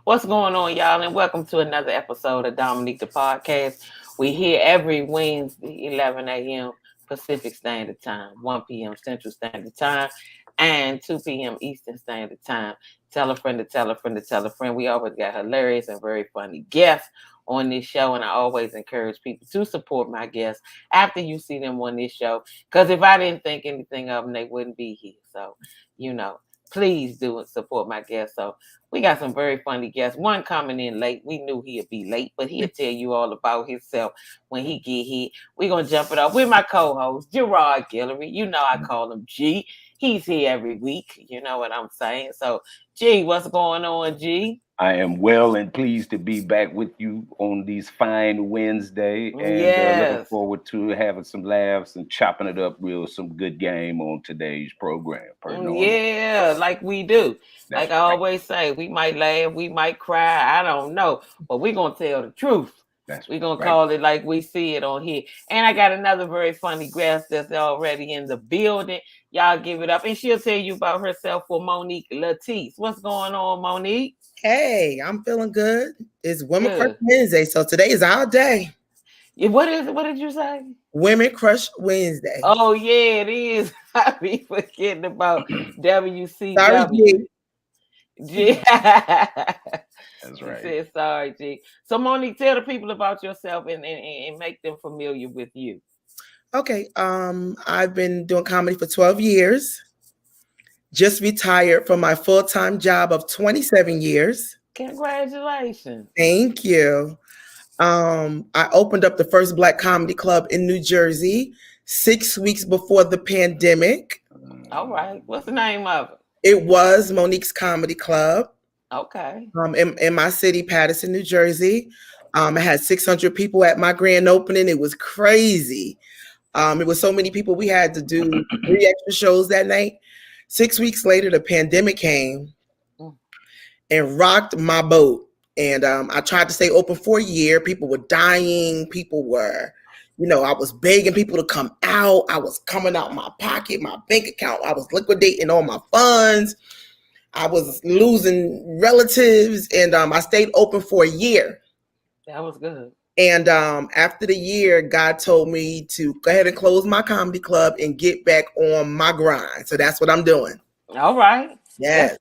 What's going on, y'all? And welcome to another episode of Dominique The Podcast. We here every Wednesday, 11 a.m. Pacific Standard Time, 1 p.m. Central Standard Time, and 2 p.m. Eastern Standard Time. Tell a friend to tell a friend to tell a friend. We always got hilarious and very funny guests on this show, and I always encourage people to support my guests after you see them on this show, because if I didn't think anything of them, they wouldn't be here. So, please do support my guests. So we got some very funny guests. One coming in late. We knew he'd be late, but he'll tell you all about himself when he get here. We're going to jump it off with my co-host, Gerard Guillory. You know I call him G. He's here every week. You know what I'm saying? So, G, what's going on, G? I am well and pleased to be back with you on these fine Wednesday, and looking forward to having some laughs and chopping it up with some good game on today's program. Yeah, like we do. That's like I always say, we might laugh, we might cry, I don't know, but we're going to tell the truth. We're going to call it like we see it on here. And I got another very funny guest that's already in the building. Y'all give it up. And she'll tell you about herself for Monique Latise. What's going on, Monique? Hey, I'm feeling good. It's Women Crush Wednesday, so today is our day. Yeah, what did you say? Women Crush Wednesday. Oh, yeah, it is. I be forgetting about WCW. Sorry, G. That's right. Said, sorry, G. So, Monique, tell the people about yourself and make them familiar with you. Okay. I've been doing comedy for 12 years. Just retired from my full-time job of 27 years. Congratulations. Thank you. I opened up the first Black comedy club in New Jersey 6 weeks before the pandemic. All right. What's the name of it? It was Monique's Comedy Club. Okay. In my city, Paterson, New Jersey. I had 600 people at my grand opening. It was crazy. It was so many people. We had to do 3 extra shows that night. 6 weeks later, the pandemic came and rocked my boat. And I tried to stay open for a year. People were dying. People were, I was begging people to come out. I was coming out my pocket, my bank account. I was liquidating all my funds. I was losing relatives. And I stayed open for a year. That was good. And after the year, God told me to go ahead and close my comedy club and get back on my grind. So that's what I'm doing. All right. Yeah. That's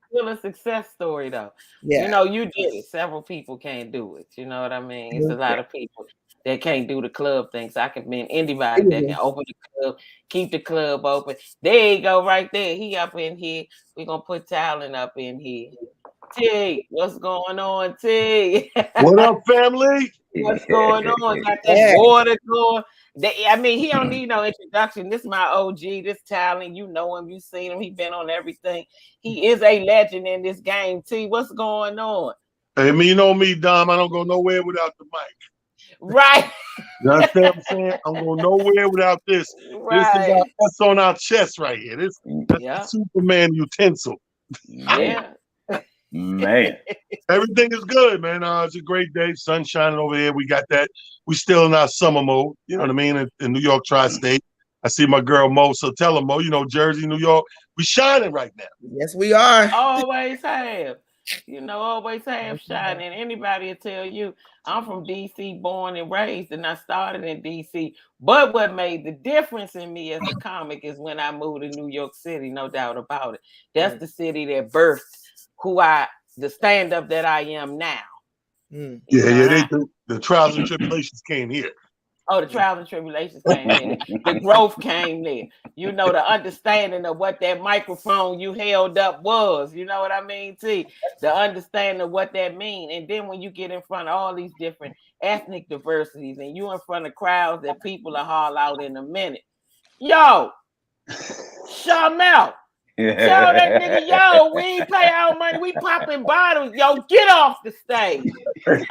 still a success story, though. Yeah. You did it. Several people can't do it. You know what I mean? It's a lot of people that can't do the club thing. So I can mean anybody that can open the club, keep the club open. There you go, right there. He up in here. We're going to put talent up in here. T, what's going on, T? What up, family? What's going on? Got that water going. He don't need no introduction. This is my OG, this talent. You know him, you seen him. He been on everything. He is a legend in this game. T, what's going on? Hey, you know me, Dom. I don't go nowhere without the mic. Right. You understand what I'm saying? I'm going nowhere without this. Right. That's on our chest right here. That's the Superman utensil. Yeah. Man, everything is good, man. It's a great day, sun shining over here. We got that. We still in our summer mode. You know what I mean? In New York Tri-State. I see my girl Mo. So tell her, Mo, Jersey, New York, we shining right now. Yes, we are. Always have. Always have shining. Anybody will tell you I'm from DC, born and raised, and I started in DC. But what made the difference in me as a comic is when I moved to New York City, no doubt about it. That's the city that birthed the stand-up that I am now. The trials and tribulations came here. Oh, the trials and tribulations came in. The growth came there. The understanding of what that microphone you held up was. You know what I mean, T? The understanding of what that means. And then when you get in front of all these different ethnic diversities and you in front of crowds that people will haul out in a minute. Yo, Shamel. Tell that nigga, yo, we ain't pay our money. We popping bottles. Yo, get off the stage.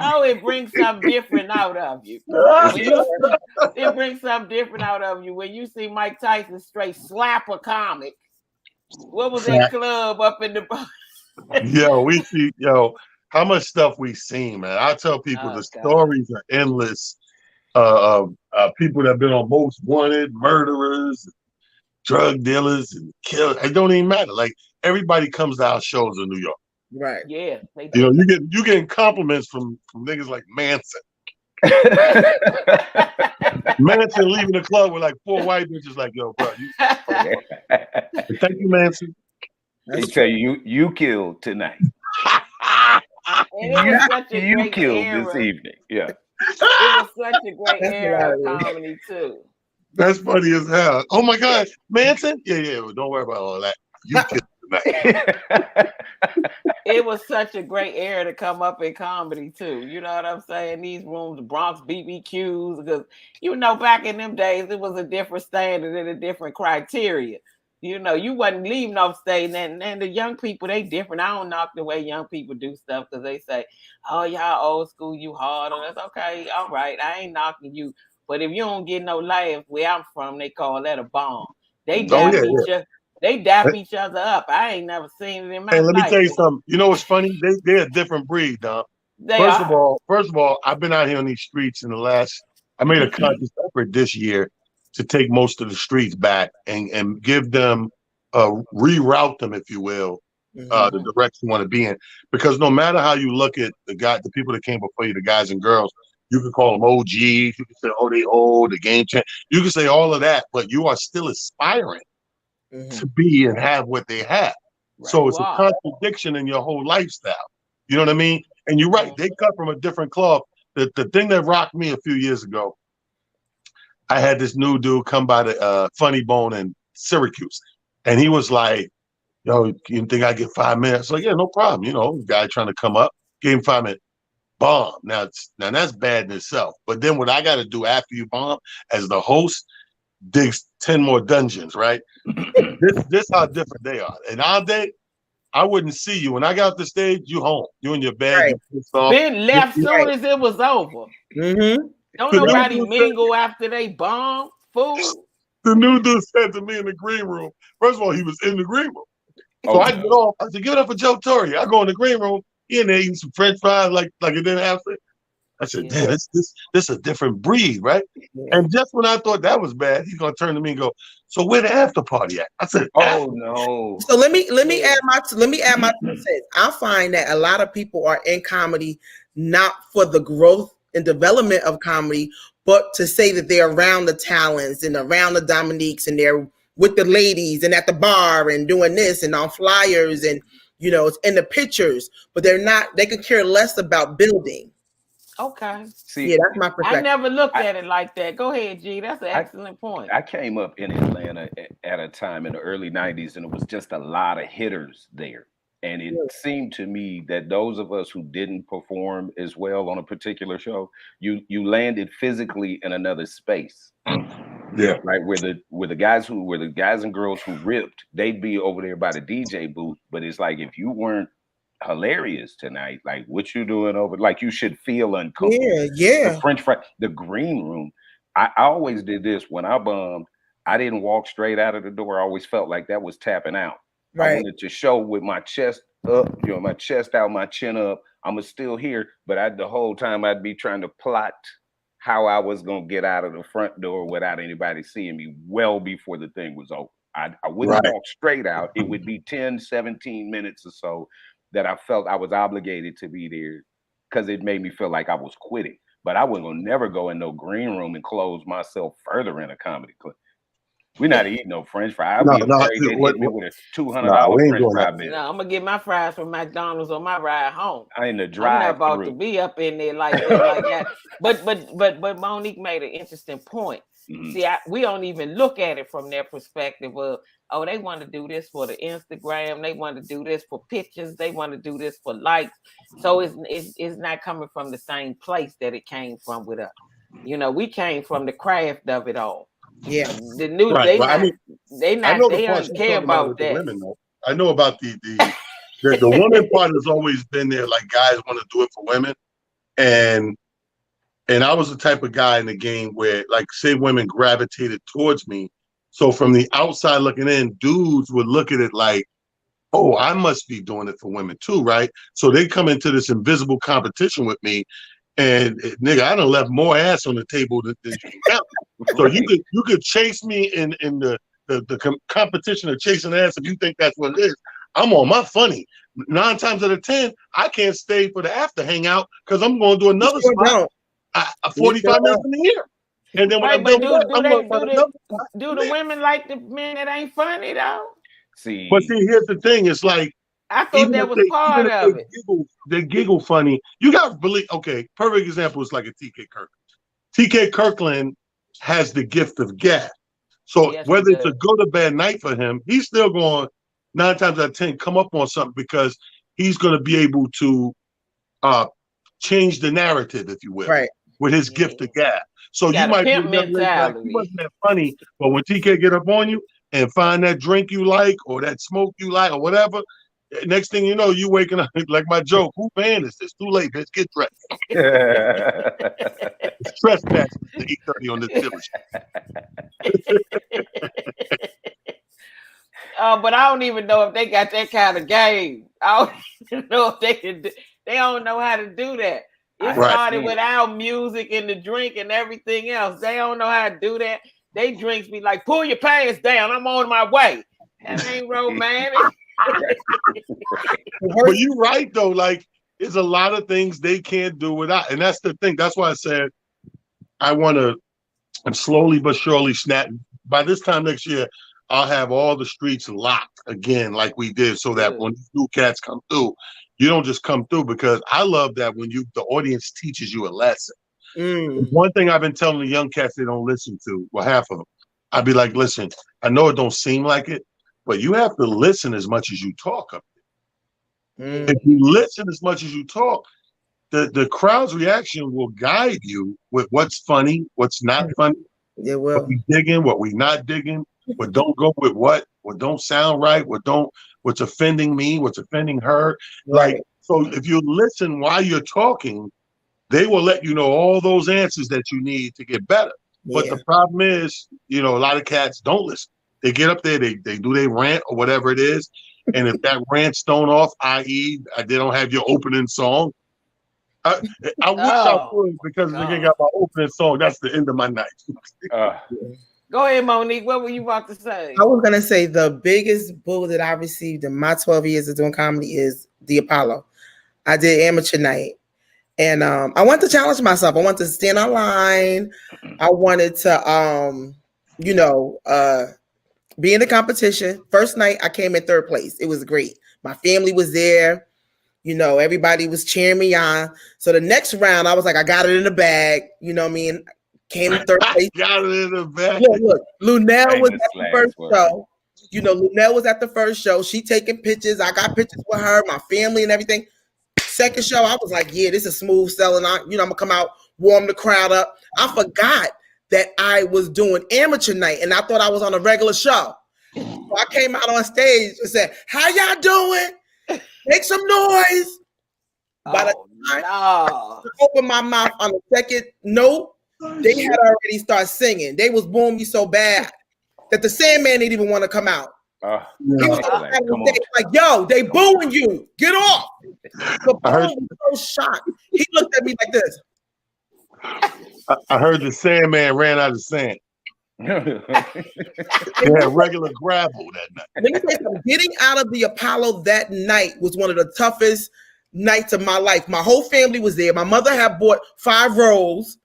Oh, it brings something different out of you. It brings something different out of you. When you see Mike Tyson straight slap a comic. What was that club up in the... we see, how much stuff we seen, man. I tell people the stories are endless. People that have been on Most Wanted, murderers, drug dealers and killers. It don't even matter. Like, everybody comes to our shows in New York. Right. Yeah, they You know, do. you getting compliments from niggas like Manson. Manson leaving the club with like 4 white bitches. Like, yo, bro, thank you, Manson. They tell you killed tonight. And it was such a You great killed era. this evening. Yeah. It was such a great That's era of hilarious. comedy too. That's funny as hell. Oh my God, Manson? Yeah. Well, don't worry about all that. You killed tonight. It was such a great era to come up in comedy too. You know what I'm saying? These rooms, the Bronx BBQs, because you know back in them days it was a different standard and a different criteria. You know, you wasn't leaving off stage, and the young people, they different. I don't knock the way young people do stuff because they say, "Oh, y'all old school, you hard." And that's okay, all right. I ain't knocking you, but if you don't get no laughs where I'm from, they call that a bomb. They dap each other up. I ain't never seen it in my Hey, let me life. tell you something. You know what's funny? They're a different breed, dog. First of all, I've been out here on these streets in the last. I made a conscious effort this year to take most of the streets back and give them, reroute them, if you will, the direction you want to be in. Because no matter how you look at the people that came before you, the guys and girls, you can call them OGs. You can say, oh, they old, the game change. You can say all of that, but you are still aspiring to be and have what they have. Right. So it's a contradiction in your whole lifestyle. You know what I mean? And you're right. They cut from a different cloth. The thing that rocked me a few years ago, I had this new dude come by the Funny Bone in Syracuse. And he was like, yo, you think I get 5 minutes? Like, yeah, no problem. You know, guy trying to come up, gave him 5 minutes. Bomb. Now that's bad in itself. But then what I got to do after you bomb as the host, digs 10 more dungeons, right? This how different they are. And our day, I wouldn't see you. When I got off the stage, you home. You in your bed. Right. You pissed off. Ben left soon as it was over. Don't nobody mingle after they bomb. Fool. The new dude said to me in the green room, first of all, he was in the green room. So I get off. I said, give it up for Joe Torre. I go in the green room. He in there eating some French fries like it didn't have to. I said, damn, this is a different breed, right? Yeah. And just when I thought that was bad, he's gonna turn to me and go, so where the after party at? I said, oh no. So let me add my 2 cents. I find that a lot of people are in comedy not for the growth and development of comedy, but to say that they're around the talents and around the Dominiques and they're with the ladies and at the bar and doing this and on flyers and you know it's in the pictures, but they could care less about building. Okay. See, yeah, that's my perspective. I never looked at it like that. Go ahead, G. That's an excellent point. I came up in Atlanta at a time in the early 90s, and it was just a lot of hitters there. And it seemed to me that those of us who didn't perform as well on a particular show, you landed physically in another space. Yeah. Right. Where the guys and girls who ripped, they'd be over there by the DJ booth. But it's like if you weren't hilarious tonight, like what you doing over, like you should feel uncomfortable. Yeah. The French fry, the green room. I always did this when I bombed. I didn't walk straight out of the door. I always felt like that was tapping out. Right. I wanted to show with my chest up, my chest out, my chin up. I'm still here, but the whole time I'd be trying to plot how I was gonna get out of the front door without anybody seeing me well before the thing was over. I wouldn't walk straight out. It would be 10, 17 minutes or so that I felt I was obligated to be there because it made me feel like I was quitting. But I wasn't gonna never go in no green room and close myself further in a comedy club. We're not eating no French fry. I'd be afraid they'd hit me with a $200 French fry bill. No, I'm gonna get my fries from McDonald's on my ride home. I ain't a drive-through. I'm not about to be up in there like that. But Monique made an interesting point. Mm-hmm. See, we don't even look at it from their perspective of, oh, they want to do this for the Instagram. They want to do this for pictures. They want to do this for likes. So it's not coming from the same place that it came from with us. You know, we came from the craft of it all. Yeah, the new they don't care about that. Women, I know about the woman part has always been there. Like guys want to do it for women, and I was the type of guy in the game where, like, say women gravitated towards me. So from the outside looking in, dudes would look at it like, oh, I must be doing it for women too, right? So they come into this invisible competition with me. And nigga, I done left more ass on the table than you can count. So you could chase me in the competition of chasing ass if you think that's what it is. I'm on my funny. 9 times out of 10, I can't stay for the after hangout because I'm going to do another spot 45 minutes in the year. And then when I'm done with that, I'm going to find another spot. Do the women like the men that ain't funny though? But see, here's the thing. It's like, I thought that was part of it. They giggle funny. You got to believe, okay, perfect example is like a TK Kirkland. TK Kirkland has the gift of gab. So whether it's a good or bad night for him, he's still going 9 times out of 10 come up on something because he's going to be able to change the narrative, if you will, with his gift of gab. So you might be like, he wasn't that funny, but when TK get up on you and find that drink you like or that smoke you like or whatever, next thing you know, you waking up like my joke. Who band is this? Too late, bitch. Get dressed. Stress test at 8:30 on this but I don't even know if they got that kind of game. I don't even know if they can. They don't know how to do that. It started without music and the drink and everything else. They don't know how to do that. They drinks be like, pull your pants down. I'm on my way. That ain't romantic. But you're right though. Like, there's a lot of things they can't do without, and that's the thing. That's why I said I'm slowly but surely snapping. By this time next year, I'll have all the streets locked again, like we did, so that when new cats come through, you don't just come through. Because I love that when the audience teaches you a lesson. One thing I've been telling the young cats they don't listen to, well, half of them, I'd be like, listen, I know it don't seem like it, but you have to listen as much as you talk up there. If you listen as much as you talk, the crowd's reaction will guide you with what's funny, what's not funny, what we digging, what we not digging, what don't go with what don't sound right, what's offending me, what's offending her. Like, so if you listen while you're talking, they will let you know all those answers that you need to get better. But the problem is, a lot of cats don't listen. They get up there, they do their rant or whatever it is. And if that rant's thrown off, i.e., they don't have your opening song, I wish I would, because they got my opening song. That's the end of my night. Go ahead, Monique. What were you about to say? I was going to say the biggest bull that I received in my 12 years of doing comedy is the Apollo. I did amateur night. And I wanted to challenge myself. I wanted to stand on line. I wanted to, be in the competition. First night, I came in 3rd place. It was great. My family was there. Everybody was cheering me on. So the next round, I was like, I got it in the bag. You know what I mean? Came in 3rd place. Got it in the bag. Yeah, look, Lunel was at the first show. Lunel was at the first show. She taking pictures. I got pictures with her, my family and everything. Second show, I was like, yeah, this is smooth selling. I'm going to come out, warm the crowd up. I forgot that I was doing amateur night and I thought I was on a regular show. So I came out on stage and said, how y'all doing? Make some noise. By the time I opened my mouth on the second note, they had already started singing. They was booing me so bad that the Sandman didn't even want to come out. He was like, yo, they booing you. Get off. The was so shocked. He looked at me like this. I heard the Sandman ran out of sand. They had regular gravel that night. Let me say something. Getting out of the Apollo that night was one of the toughest nights of my life. My whole family was there. My mother had bought 5 rolls.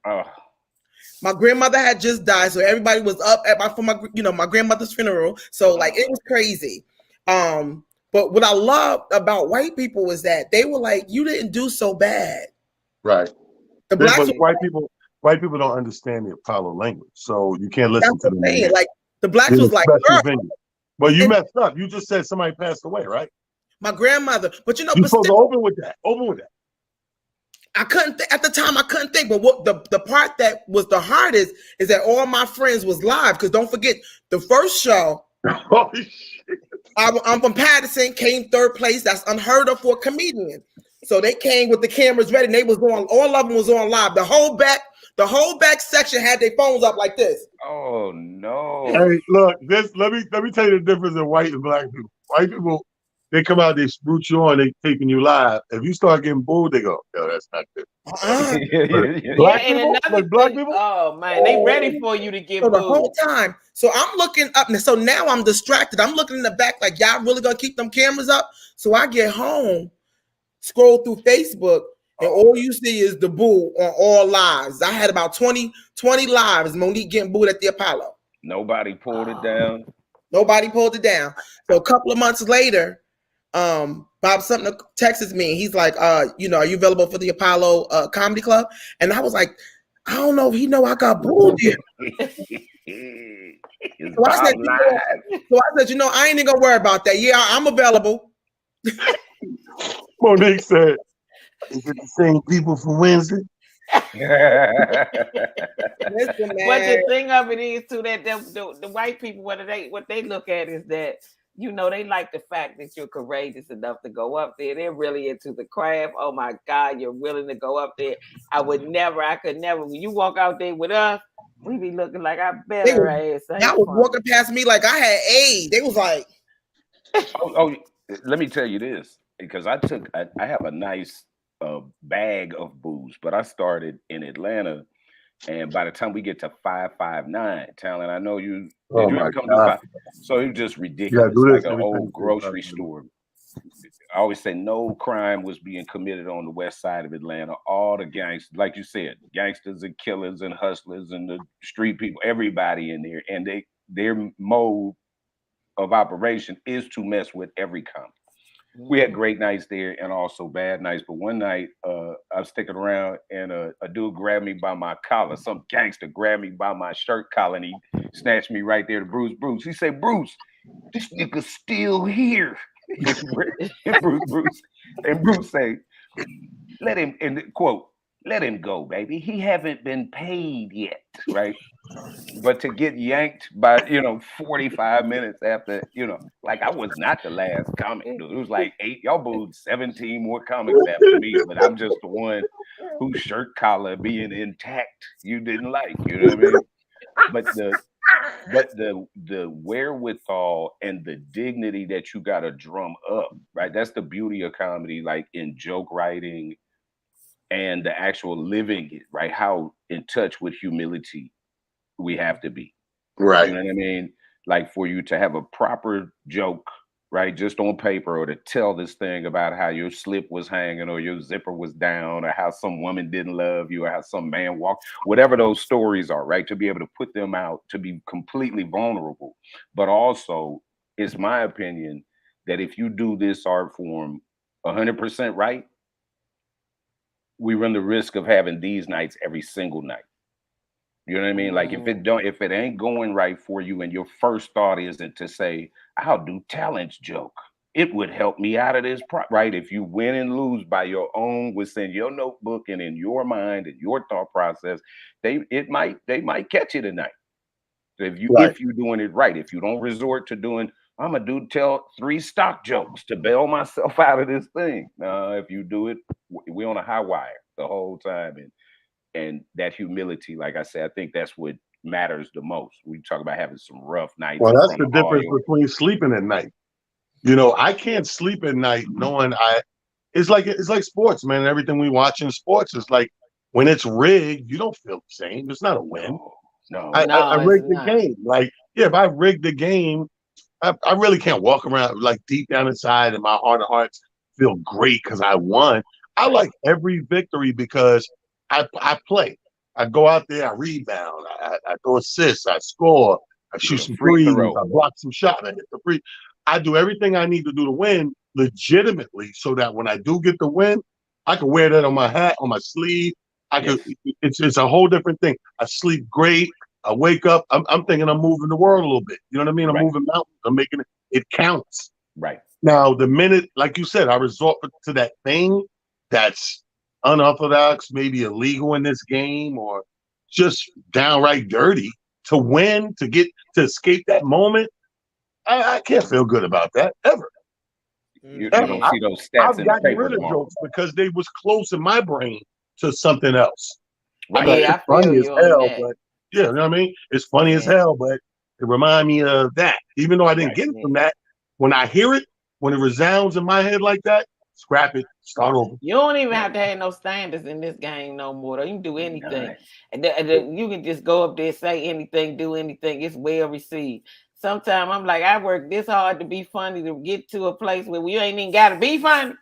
My grandmother had just died, so everybody was up at my grandmother's funeral. So it was crazy. But what I loved about white people was that they were like, you didn't do so bad. Right. The blacks white people don't understand the Apollo language, so you can't listen to them. Like the blacks was like, well, you messed up. You just said somebody passed away, right? My grandmother, but you're supposed to open with that. I couldn't at the time. I couldn't think, but what the part that was the hardest is that all my friends was live. Because don't forget, the first show. Oh shit! I'm from Patterson. Came 3rd place. That's unheard of for a comedian. So they came with the cameras ready. And they was on. All of them was on live. The whole back section had their phones up like this. Oh no! Hey, look, let me tell you the difference in white and black people. White people, they come out, they spruce you on, they taping you live. If you start getting booed, they go, "Yo, that's not good." Black people, like black people. Oh man, they ready for you to get so booed the whole time. So I'm looking up, and so now I'm distracted. I'm looking in the back, like y'all really gonna keep them cameras up? So I get home, scroll through Facebook, and all you see is the boo on all lives. I had about 20 lives. Monique getting booed at the Apollo. Nobody pulled it down. Nobody pulled it down. So a couple of months later, Bob Sumner texts me. And he's like, are you available for the Apollo Comedy Club? And I was like, I don't know if he know I got booed here. So I said, I ain't even gonna worry about that. Yeah, I'm available. Monique said, "Is it the same people from Wednesday?" Listen, man. But the thing of it is too that the white people, what they look at is that they like the fact that you're courageous enough to go up there. They're really into the craft. Oh my God, you're willing to go up there. I could never. When you walk out there with us, we be looking like I better ass. Y'all was walking past me like I had AIDS. They was like, let me tell you this, because I have a nice bag of booze, but I started in Atlanta, and by the time we get to 559, Talent, I know you. Oh my God. So it was just ridiculous, like an old grocery store. I always say no crime was being committed on the west side of Atlanta. All the gangsters, like you said, gangsters and killers and hustlers and the street people, everybody in there, and their mode of operation is to mess with every comic. We had great nights there and also bad nights. But one night, I was sticking around and a dude grabbed me by my collar. Some gangster grabbed me by my shirt collar and he snatched me right there to Bruce. He said, "Bruce, this nigga's still here." And Bruce say, "Let him," in the quote, "let him go, baby. He haven't been paid yet," right? But to get yanked by 45 minutes after, like I was not the last comic, dude. It was like 8, y'all booed 17 more comics after me, but I'm just the one whose shirt collar being intact you didn't like, you know what I mean? But the wherewithal and the dignity that you gotta drum up, right? That's the beauty of comedy, like in joke writing and the actual living it, right? How in touch with humility we have to be, right? You know what I mean? Like for you to have a proper joke, right, just on paper, or to tell this thing about how your slip was hanging or your zipper was down or how some woman didn't love you or how some man walked, whatever those stories are, right, to be able to put them out, to be completely vulnerable. But also, it's my opinion that if you do this art form 100% right, we run the risk of having these nights every single night. You know what I mean? Like if it ain't going right for you and your first thought isn't to say, "I'll do Talent's joke, it would help me out of this," right? If you win and lose by your own within your notebook and in your mind and your thought process, they might catch you tonight. If you're doing it right, if you don't resort to doing, "I'm gonna tell 3 stock jokes to bail myself out of this thing." If you do it, we're on a high wire the whole time. And that humility, like I said, I think that's what matters the most. We talk about having some rough nights. Well, that's the difference between sleeping at night. I can't sleep at night knowing it's like sports, man. Everything we watch in sports is like when it's rigged, you don't feel the same. It's not a win. No, I rigged the game. Like, if I rigged the game, I really can't walk around like deep down inside in my heart of hearts feel great because I won. I like every victory because I play. I go out there, I rebound, I throw assists, I score, I shoot some threes, I block some shots, I hit the free. I do everything I need to do to win legitimately so that when I do get the win, I can wear that on my hat, on my sleeve. It's a whole different thing. I sleep great. I wake up, I'm thinking I'm moving the world a little bit. You know what I mean? I'm moving mountains. I'm making it counts. Right. Now, the minute, like you said, I resort to that thing that's unorthodox, maybe illegal in this game, or just downright dirty to win, to escape that moment, I can't feel good about that ever. You don't see those stats I've gotten rid of jokes because they was close in my brain to something else. Right. Like, it's funny as hell, but you know what I mean? It's funny as hell, but it reminds me of that. Even though I didn't get it from that, when I hear it, when it resounds in my head like that, scrap it, start over. You don't even have to have no standards in this game no more. Though. You can do anything. And you can just go up there, say anything, do anything. It's well received. Sometimes I'm like, I work this hard to be funny to get to a place where you ain't even got to be funny.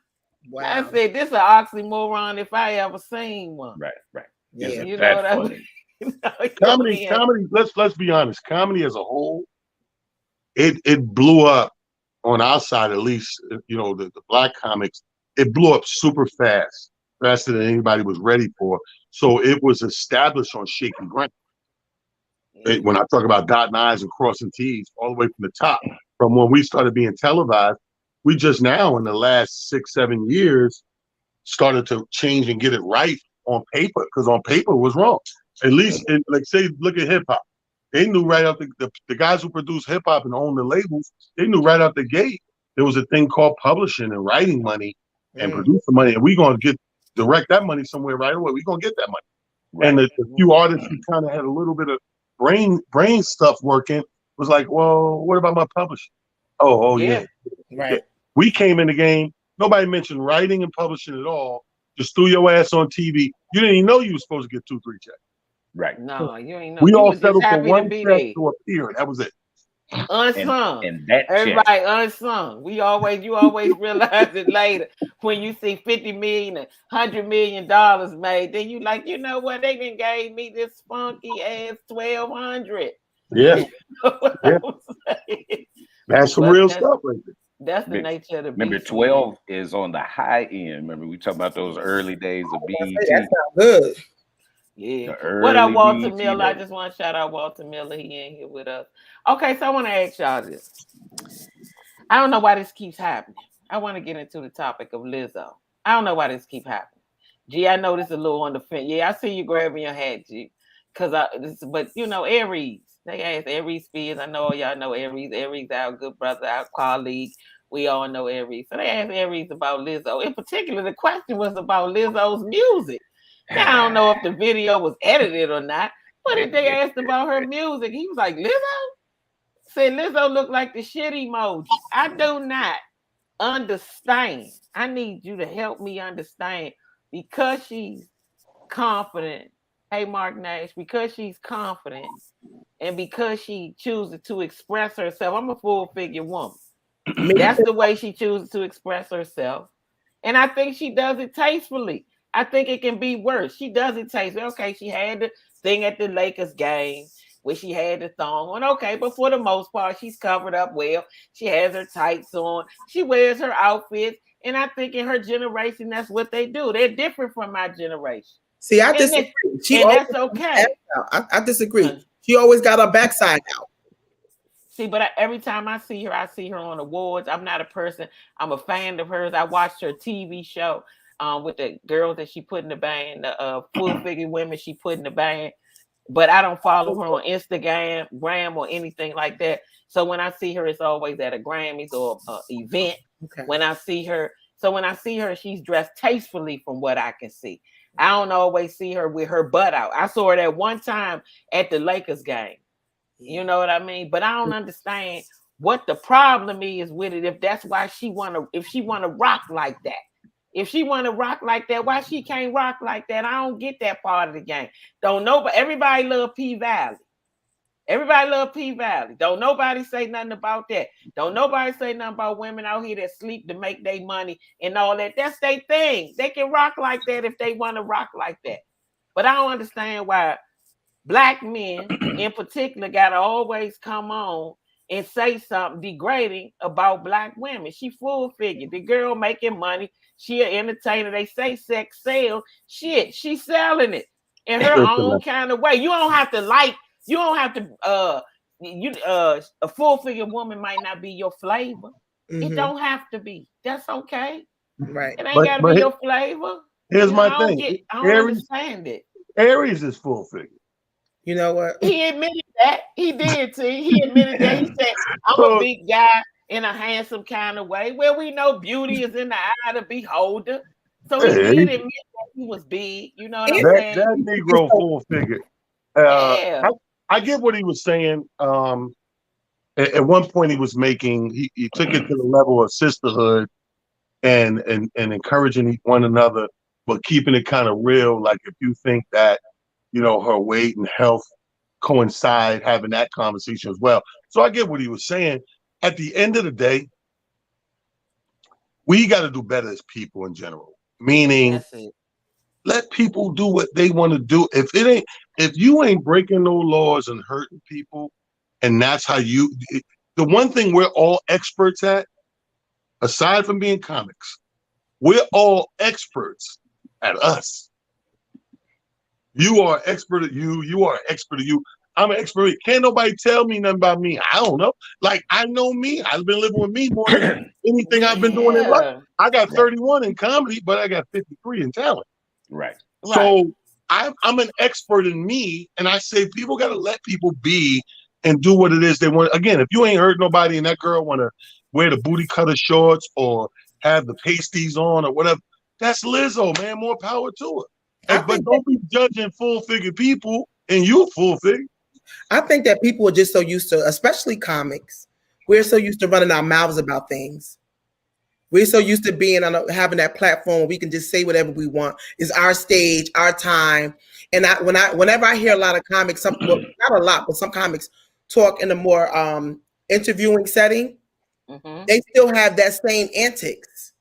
Wow. I said, this is an oxymoron if I ever seen one. Right. Yeah. You know what I mean? Comedy, let's be honest. Comedy as a whole, it blew up on our side, at least, you know, the black comics, it blew up super fast, faster than anybody was ready for. So it was established on shaky ground. When I talk about dotting I's and crossing T's, all the way from the top, from when we started being televised, we just now in the last 6-7 years started to change and get it right on paper, because on paper it was wrong. At least, like say, look at hip hop. They knew right out the guys who produce hip hop and own the labels. They knew right out the gate there was a thing called publishing and writing money and producer money, and we're gonna direct that money somewhere right away. We're gonna get that money. Right. And the few artists who kind of had a little bit of brain stuff working was like, well, what about my publishing? Oh yeah. Right. Yeah. We came in the game. Nobody mentioned writing and publishing at all. Just threw your ass on TV. You didn't even know you were supposed to get 2-3 checks. Right. No, you ain't know. We all settled for one check to appear. That was it. Unsung. And that everybody check. Unsung. You always realize it later when you see $50 million and $100 million made. Then you like, you know what? They didn't gave me this funky ass $1,200. Yeah. That's some real stuff right there. That's the nature of the Remember, 12 is on the high end. Remember, we talking about those early days of BET. That sounds good. Yeah. What up, Walter Miller? I just want to shout out Walter Miller. He ain't here with us. Okay, so I want to ask y'all this. I don't know why this keeps happening. I want to get into the topic of Lizzo. I don't know why this keeps happening. G, I know this is a little on the fence. Yeah, I see you grabbing your hat, G. But you know, Aries. They asked Aries Spears. I know y'all know Aries. Aries, our good brother, our colleague. We all know Aries. So they asked Aries about Lizzo. In particular, the question was about Lizzo's music. Now, I don't know if the video was edited or not, but if they asked about her music, he was like, Lizzo? Said Lizzo looked like the shit emoji. I do not understand. I need you to help me understand, because she's confident. Hey, Mark Nash, because she's confident and because she chooses to express herself. I'm a full figure woman. That's the way she chooses to express herself. And I think she does it tastefully. I think it can be worse. She does it tastefully. Okay, she had the thing at the Lakers game where she had the thong on. Okay, but for the most part, she's covered up well. She has her tights on. She wears her outfits. And I think in her generation, that's what they do. They're different from my generation. See, I disagree. That's okay. I disagree. She always got her backside out. See, but every time I see her on awards. I'm not a person. I'm a fan of hers. I watched her TV show with the girls that she put in the band, the full figure women she put in the band. But I don't follow her on Instagram or anything like that. So when I see her, it's always at a Grammys or event. Okay. When I see her, she's dressed tastefully from what I can see. I don't always see her with her butt out. I saw her that one time at the Lakers game. You know what I mean? But I don't understand what the problem is with it. If that's why she wanna rock like that. If she wanna rock like that, why she can't rock like that? I don't get that part of the game. Don't know, but everybody love P Valley. Everybody love P Valley. Don't nobody say nothing about that. Don't nobody say nothing about women out here that sleep to make their money and all that. That's their thing. They can rock like that if they want to rock like that. But I don't understand why black men in particular gotta always come on and say something degrading about black women. She full figure. The girl making money. She an entertainer. They say sex sells. Shit, she's selling it in her own kind of way. You don't have to a full figure woman might not be your flavor. Mm-hmm. It don't have to be. That's okay. Right. It ain't gotta be your flavor. Here's my thing. I don't understand it. Aries is full figure. You know what? He admitted that. He did too. He admitted that. He said, I'm a big guy in a handsome kind of way. Well, we know beauty is in the eye of the beholder. So he did admit that he was big. You know what I'm saying? That Negro full figure. I get what he was saying. At one point, he was making. He took it to the level of sisterhood and encouraging one another, but keeping it kind of real. Like if you think that, her weight and health coincide, having that conversation as well. So I get what he was saying. At the end of the day, we got to do better as people in general. Meaning, let people do what they want to do. If you ain't breaking no laws and hurting people, and that's how the one thing we're all experts at, aside from being comics, we're all experts at us. You are an expert at you. You are an expert at you. I'm an expert. Can't nobody tell me nothing about me. I don't know. Like, I know me. I've been living with me more than anything I've been doing in life. I got 31 in comedy, but I got 53 in talent. Right. So I'm an expert in me, and I say people got to let people be and do what it is they want. Again, if you ain't hurt nobody and that girl want to wear the booty cutter shorts or have the pasties on or whatever, that's Lizzo, man. More power to her. But don't be judging full-figured people and you full-figured. I think that people are just so used to, especially comics, we're so used to running our mouths about things. We're so used to being having that platform where we can just say whatever we want. It's our stage, our time. And whenever I hear a lot of comics, not a lot, but some comics talk in a more interviewing setting, they still have that same antics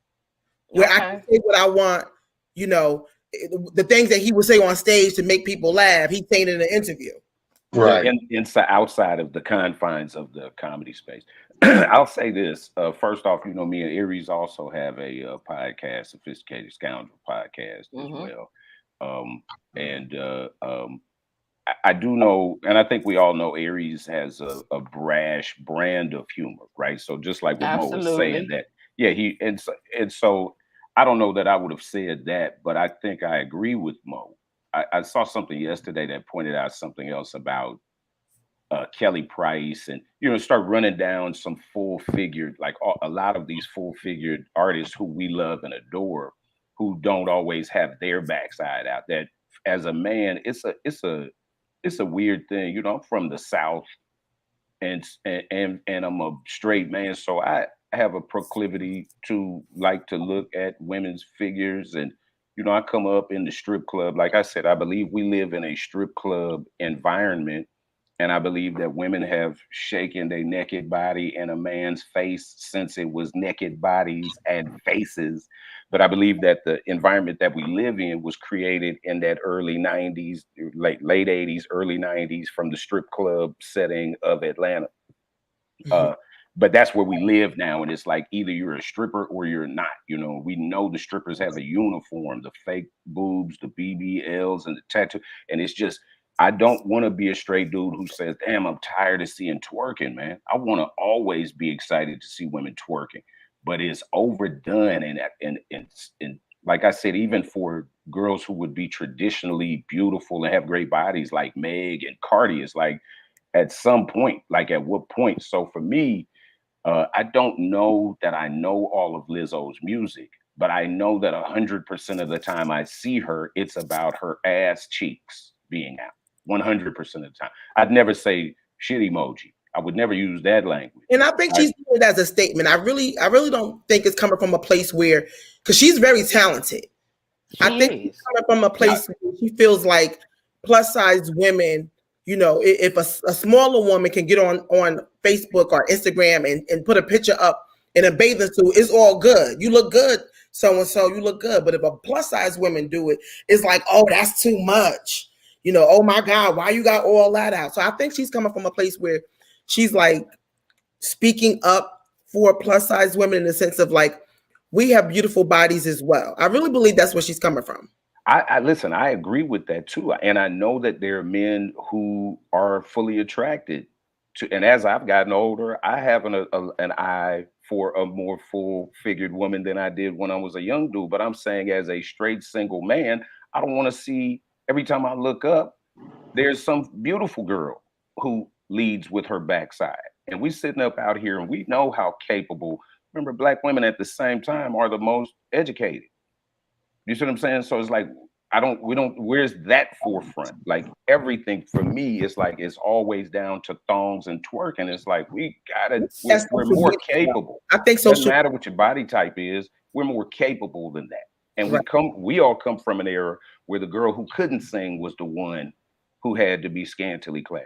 where I can say what I want, the things that he would say on stage to make people laugh, he's saying in an interview. Right. Inside, outside of the confines of the comedy space. I'll say this. First off, me and Aries also have a podcast, Sophisticated Scoundrel podcast as well. I do know, and I think we all know Aries has a brash brand of humor, right? So just like what Mo was saying that, so I don't know that I would have said that, but I think I agree with Mo. I saw something yesterday that pointed out something else about Kelly Price and, start running down some full-figured, like a lot of these full-figured artists who we love and adore, who don't always have their backside out. That as a man, it's a weird thing. I'm from the South and I'm a straight man. So I have a proclivity to like to look at women's figures and, I come up in the strip club. Like I said, I believe we live in a strip club environment. And I believe that women have shaken their naked body in a man's face since it was naked bodies and faces. But I believe that the environment that we live in was created in that early 90s, late 80s, early 90s from the strip club setting of Atlanta. But that's where we live now. And it's like either you're a stripper or you're not. We know the strippers have a uniform, the fake boobs, the BBLs and the tattoo. And it's just, I don't want to be a straight dude who says, damn, I'm tired of seeing twerking, man. I want to always be excited to see women twerking. But it's overdone. And like I said, even for girls who would be traditionally beautiful and have great bodies like Meg and Cardi, it's like at some point, like at what point? So for me, I don't know that I know all of Lizzo's music, but I know that 100% of the time I see her, it's about her ass cheeks being out. 100% of the time. I'd never say shit emoji. I would never use that language. And I think she's doing it as a statement. I really don't think it's coming from a place where, because she's very talented. I think she's coming from a place where she feels like plus size women, if a smaller woman can get on Facebook or Instagram and put a picture up in a bathing suit, it's all good. You look good, so-and-so, you look good. But if a plus size women do it, it's like, oh, that's too much. Oh my God, why you got all that out? So I think she's coming from a place where she's like speaking up for plus size women in the sense of like, we have beautiful bodies as well. I really believe that's where she's coming from. I listen, I agree with that too. And I know that there are men who are fully attracted to, and as I've gotten older, I have an eye for a more full-figured woman than I did when I was a young dude. But I'm saying as a straight single man, I don't want to see, every time I look up, there's some beautiful girl who leads with her backside. And we sitting up out here and we know how capable, remember, Black women at the same time are the most educated. You see what I'm saying? So it's like, where's that forefront? Like everything for me is like it's always down to thongs and twerking. It's like we're more capable. I think so. Doesn't matter what your body type is, we're more capable than that. And we all come from an era where the girl who couldn't sing was the one who had to be scantily clad.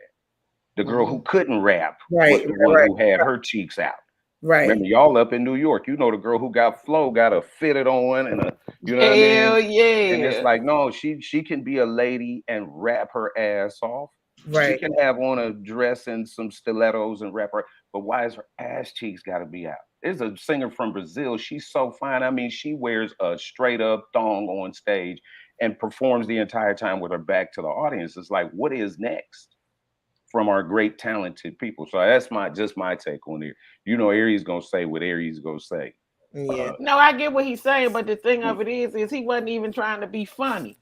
The girl who couldn't rap was the one who had her cheeks out. Right. Remember, y'all up in New York, you know the girl who got flow got a fitted on and you know what I mean? Yeah. And it's like, no, she can be a lady and rap her ass off. Right. She can have on a dress and some stilettos and rap her, but why is her ass cheeks gotta be out? There's a singer from Brazil. She's so fine. I mean, she wears a straight up thong on stage and performs the entire time with her back to the audience. It's like, what is next from our great talented people? So that's just my take on it. You know, Aries gonna say what Aries gonna say. Yeah. No, I get what he's saying, but the thing of it is he wasn't even trying to be funny.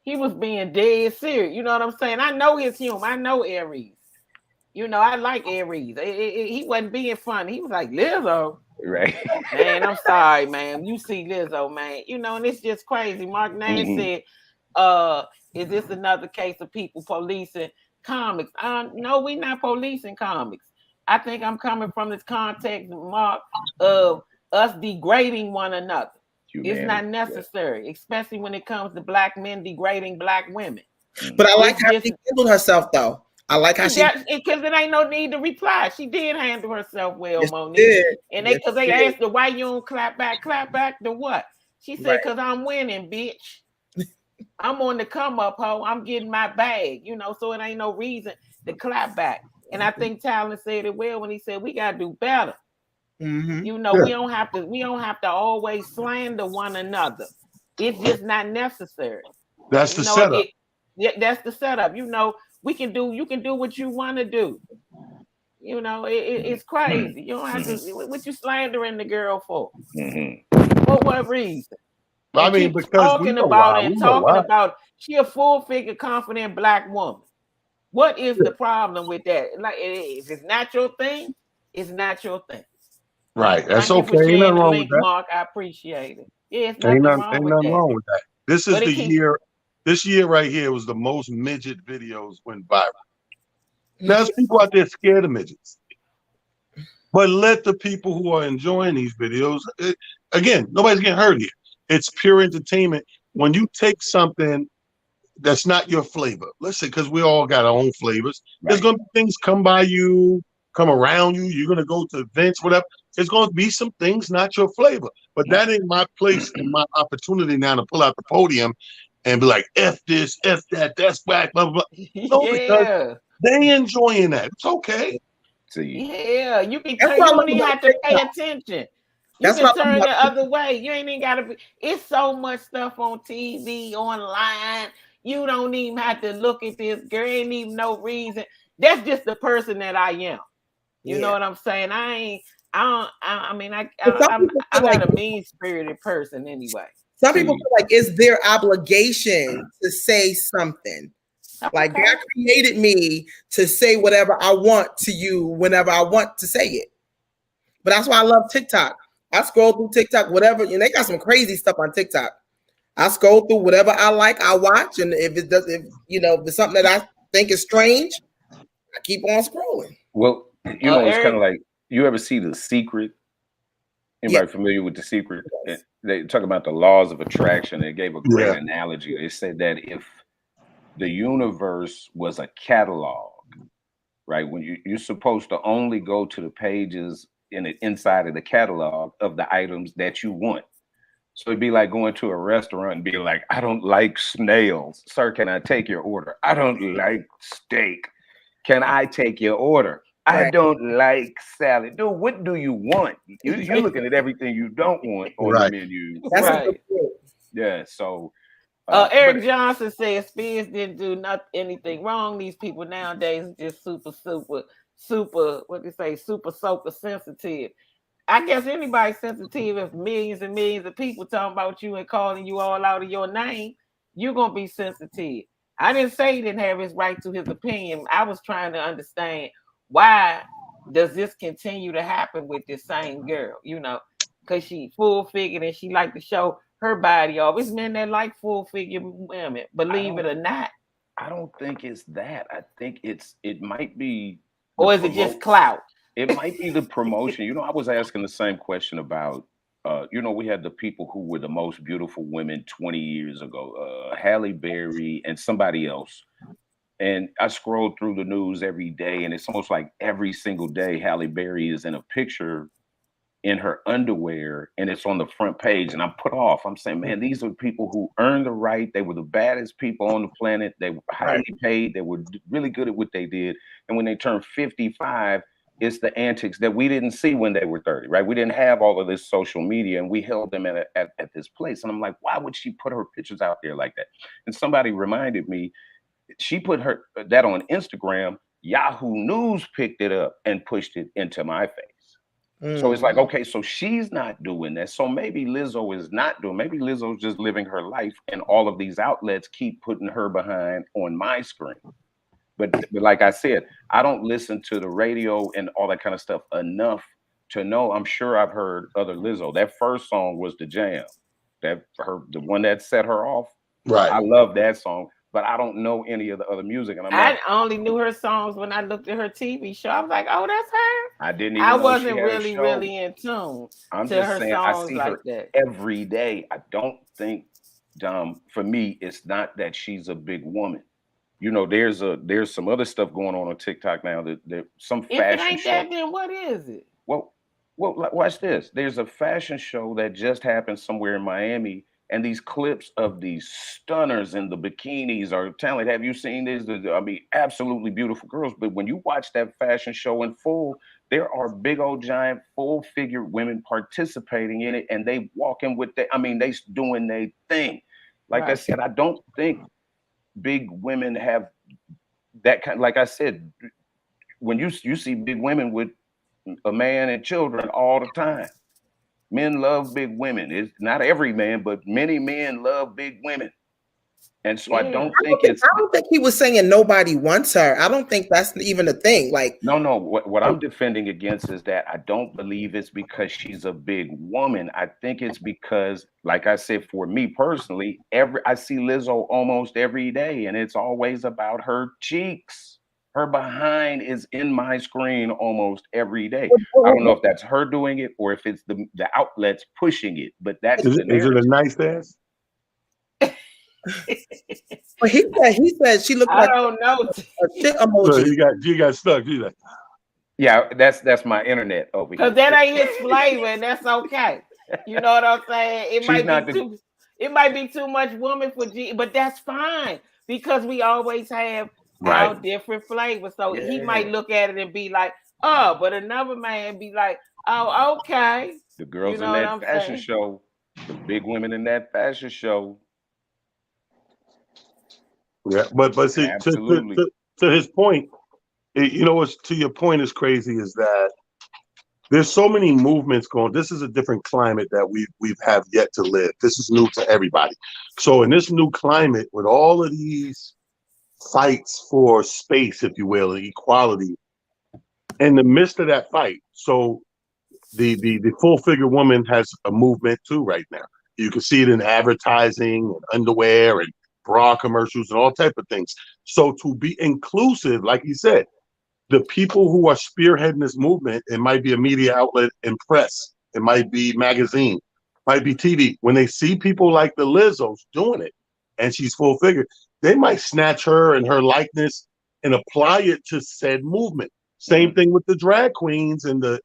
He was being dead serious. You know what I'm saying? I know his humor. I know Aries. You know, I like Aries. He wasn't being funny. He was like, Lizzo. Right. Man, I'm sorry, man. You see Lizzo, man. You know, and it's just crazy. Mark Name said, is this another case of people policing comics? No, we're not policing comics. I think I'm coming from this context, Mark, of us degrading one another. It's not necessary, especially when it comes to black men degrading black women. But I like how she handled herself, though. I like how because it ain't no need to reply. She did handle herself well, Monique. And because they asked her why you don't clap back to what? She said, because I'm winning, bitch. I'm on the come up, ho. I'm getting my bag, you know, so it ain't no reason to clap back. And I think Talon said it well when he said we gotta do better. You know, we don't have to always slander one another. It's just not necessary. That's the setup. That's the setup. You know, you can do what you want to do. You know, it's crazy. You don't have to. What you slandering the girl for? For what reason? I mean, because talking about she a full-figure, confident black woman. What is the problem with that? Like, if it's not your thing, it's not your thing. Right. That's okay. Ain't nothing wrong with that. Mark, I appreciate it. Yeah, ain't nothing wrong with that. This is the year. This year right here was the most midget videos went viral. There's people out there scared of midgets. But let the people who are enjoying these videos, again, nobody's getting hurt here. It's pure entertainment. When you take something that's not your flavor, listen, because we all got our own flavors. Right. There's going to be things come by you, come around you. You're going to go to events, whatever. There's going to be some things not your flavor. But that ain't my place and my opportunity now to pull out the podium and be like, F this, F that, that's whack, blah, blah, blah. No, because they enjoying that. It's okay. Yeah, you don't even have to pay attention. You can turn the other way. You ain't even got to be. It's so much stuff on TV, online. You don't even have to look at this. Girl, ain't even no reason. That's just the person that I am. You know what I'm saying? I'm not a mean-spirited person anyway. Some people feel like it's their obligation to say something. Like God created me to say whatever I want to you whenever I want to say it. But that's why I love TikTok. I scroll through TikTok, whatever, and they got some crazy stuff on TikTok. I scroll through whatever I like, I watch, and if it's something that I think is strange, I keep on scrolling. Well, you know, it's kind of like, you ever see The Secret? Anybody familiar with The Secret? They talk about the laws of attraction. They gave a great analogy. They said that if the universe was a catalog, right? When you're supposed to only go to the pages inside of the catalog of the items that you want. So it'd be like going to a restaurant and being like, I don't like snails. Sir, can I take your order? I don't like steak. Can I take your order? I don't like salad. Dude, what do you want? You're looking at everything you don't want on the menu. That's right. Yeah, so Eric Johnson says Spears didn't do anything wrong. These people nowadays are just super sensitive. I guess anybody's sensitive. If millions and millions of people talking about you and calling you all out of your name, you're gonna be sensitive. I didn't say he didn't have his right to his opinion. I was trying to understand why does this continue to happen with this same girl, you know, because she full figured and she liked to show her body off. It's men that like full figure women, believe it or not. I don't think it's that. I think it might be, or is it just clout? It might be the promotion. You know, I was asking the same question about, you know, we had the people who were the most beautiful women 20 years ago, Halle Berry and somebody else. And I scrolled through the news every day, and it's almost like every single day Halle Berry is in a picture in her underwear, and it's on the front page, and I'm put off. I'm saying, man, these are people who earned the right. They were the baddest people on the planet. They were highly paid. They were really good at what they did. And when they turned 55, it's the antics that we didn't see when they were 30, right? We didn't have all of this social media, and we held them at this place. And I'm like, why would she put her pictures out there like that? And somebody reminded me, she put that on Instagram. Yahoo News picked it up and pushed it into my face. So it's like, okay, so she's not doing that. So maybe Lizzo is not doing, maybe Lizzo's just living her life, and all of these outlets keep putting her behind on my screen. But like I said, I don't listen to the radio and all that kind of stuff enough to know. I'm sure I've heard other Lizzo. That first song was the jam. The one that set her off. Right. I love that song. But I don't know any of the other music. And I only knew her songs when I looked at her TV show. I was like, oh, that's her. I didn't even I know wasn't she had really, a show. really in tune I'm to just her saying, songs I see like her that. every day. I don't think, for me, it's not that she's a big woman. You know, there's some other stuff going on TikTok now that some fashion If it ain't show. that, then what is it? Well, watch this. There's a fashion show that just happened somewhere in Miami, and these clips of these stunners in the bikinis are talented. Have you seen this? I mean, absolutely beautiful girls. But when you watch that fashion show in full, there are big old giant full figure women participating in it, and they walking with they doing their thing. Like I said, I don't think big women have that kind. Like I said, when you see big women with a man and children all the time. Men love big women. It's not every man, but many men love big women. And so I don't think he was saying nobody wants her. I don't think that's even a thing. Like, no. What I'm defending against is that I don't believe it's because she's a big woman. I think it's because, like I said, for me personally, I see Lizzo almost every day, and it's always about her cheeks. Her behind is in my screen almost every day. I don't know if that's her doing it or if it's the outlets pushing it, but that's is it a nice ass? But he said she looked like I don't know. A shit emoji. So you got stuck. You like, yeah, that's my internet over here. Because that ain't his flavor, and that's okay. You know what I'm saying? It might be too much woman for G, but that's fine because we always have our different flavors. So he might look at it and be like, oh, but another man be like, oh, okay. The girls in that fashion show, the big women in that fashion show. Yeah, but see, to his point, you know what's to your point is crazy is that there's so many movements going. This is a different climate that we've have yet to live. This is new to everybody. So in this new climate, with all of these fights for space, if you will, and equality, in the midst of that fight, so the full figure woman has a movement too right now. You can see it in advertising and underwear and bra commercials and all type of things. So to be inclusive, like you said, the people who are spearheading this movement, it might be a media outlet and press, it might be magazine, might be TV. When they see people like the Lizzos doing it, and she's full figure, they might snatch her and her likeness and apply it to said movement. Same thing with the drag queens and the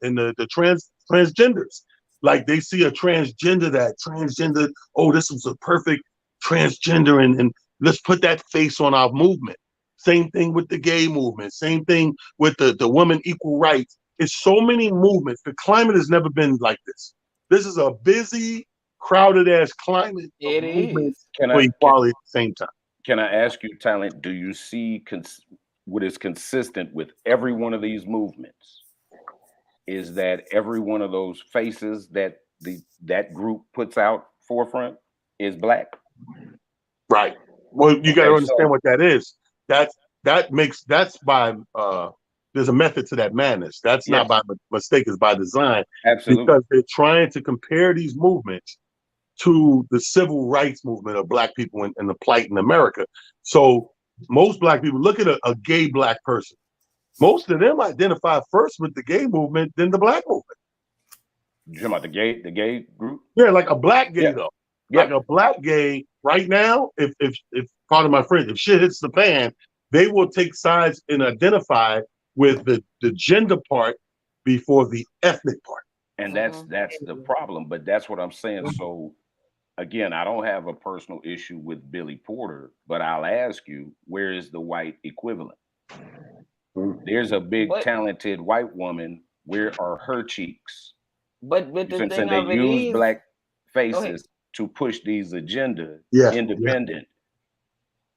transgenders. Like they see a transgender, oh, this was a perfect transgender, and let's put that face on our movement. Same thing with the gay movement. Same thing with the women equal rights. It's so many movements. The climate has never been like this. This is a busy, crowded ass climate. It is. For equality at the same time. Can I ask you, Talent, do you see what is consistent with every one of these movements is that every one of those faces that that group puts out forefront is Black? Right. Well, you got to understand what that is. That's by there's a method to that madness. That's not by mistake, it's by design. Absolutely. Because they're trying to compare these movements to the civil rights movement of Black people and the plight in America. So most Black people look at a gay Black person. Most of them identify first with the gay movement than the Black movement. You talking about the gay group? Yeah, like a Black gay though. Yeah. Like a Black gay right now, if part of my friends, if shit hits the fan, they will take sides and identify with the gender part before the ethnic part. And that's the problem. But that's what I'm saying. So again, I don't have a personal issue with Billy Porter, but I'll ask you, where is the white equivalent? There's a big talented white woman. Where are her cheeks? But the thing they of it use is, Black faces to push these agendas, Yeah. independent.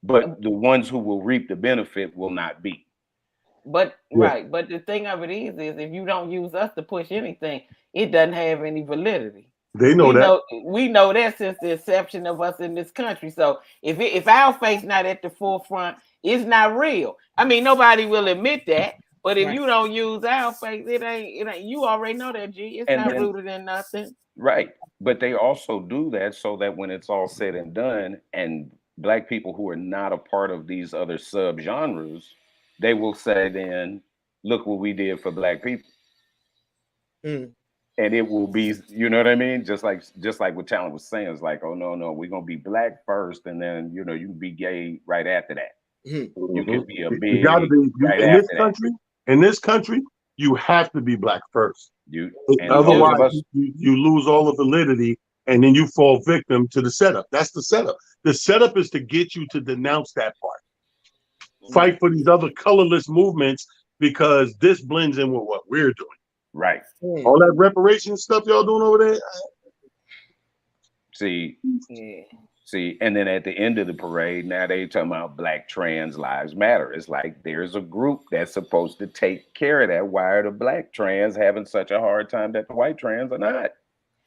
But the ones who will reap the benefit will not be. But but the thing of it is if you don't use us to push anything, it doesn't have any validity. They know that. We know that since the inception of us in this country. So if our face not at the forefront, it's not real. I mean, nobody will admit that. But if you don't use our face, it ain't. You already know that, G. It's not rooted in nothing. Right. But they also do that so that when it's all said and done, and Black people who are not a part of these other subgenres, they will say, then, look what we did for Black people. And it will be, you know what I mean? Just like what Talent was saying, it's like, oh, no, we're going to be Black first, and then, you can be gay right after that. You can be a big, you gotta be, right in after this country. In this country, you have to be Black first. Otherwise, you lose all the validity, and then you fall victim to the setup. That's the setup. The setup is to get you to denounce that part. Fight for these other colorless movements because this blends in with what we're doing. Right. All that reparation stuff y'all doing over there. See, and then at the end of the parade, now they talking about Black trans lives matter. It's like there's a group that's supposed to take care of that. Why are the Black trans having such a hard time that the white trans are not?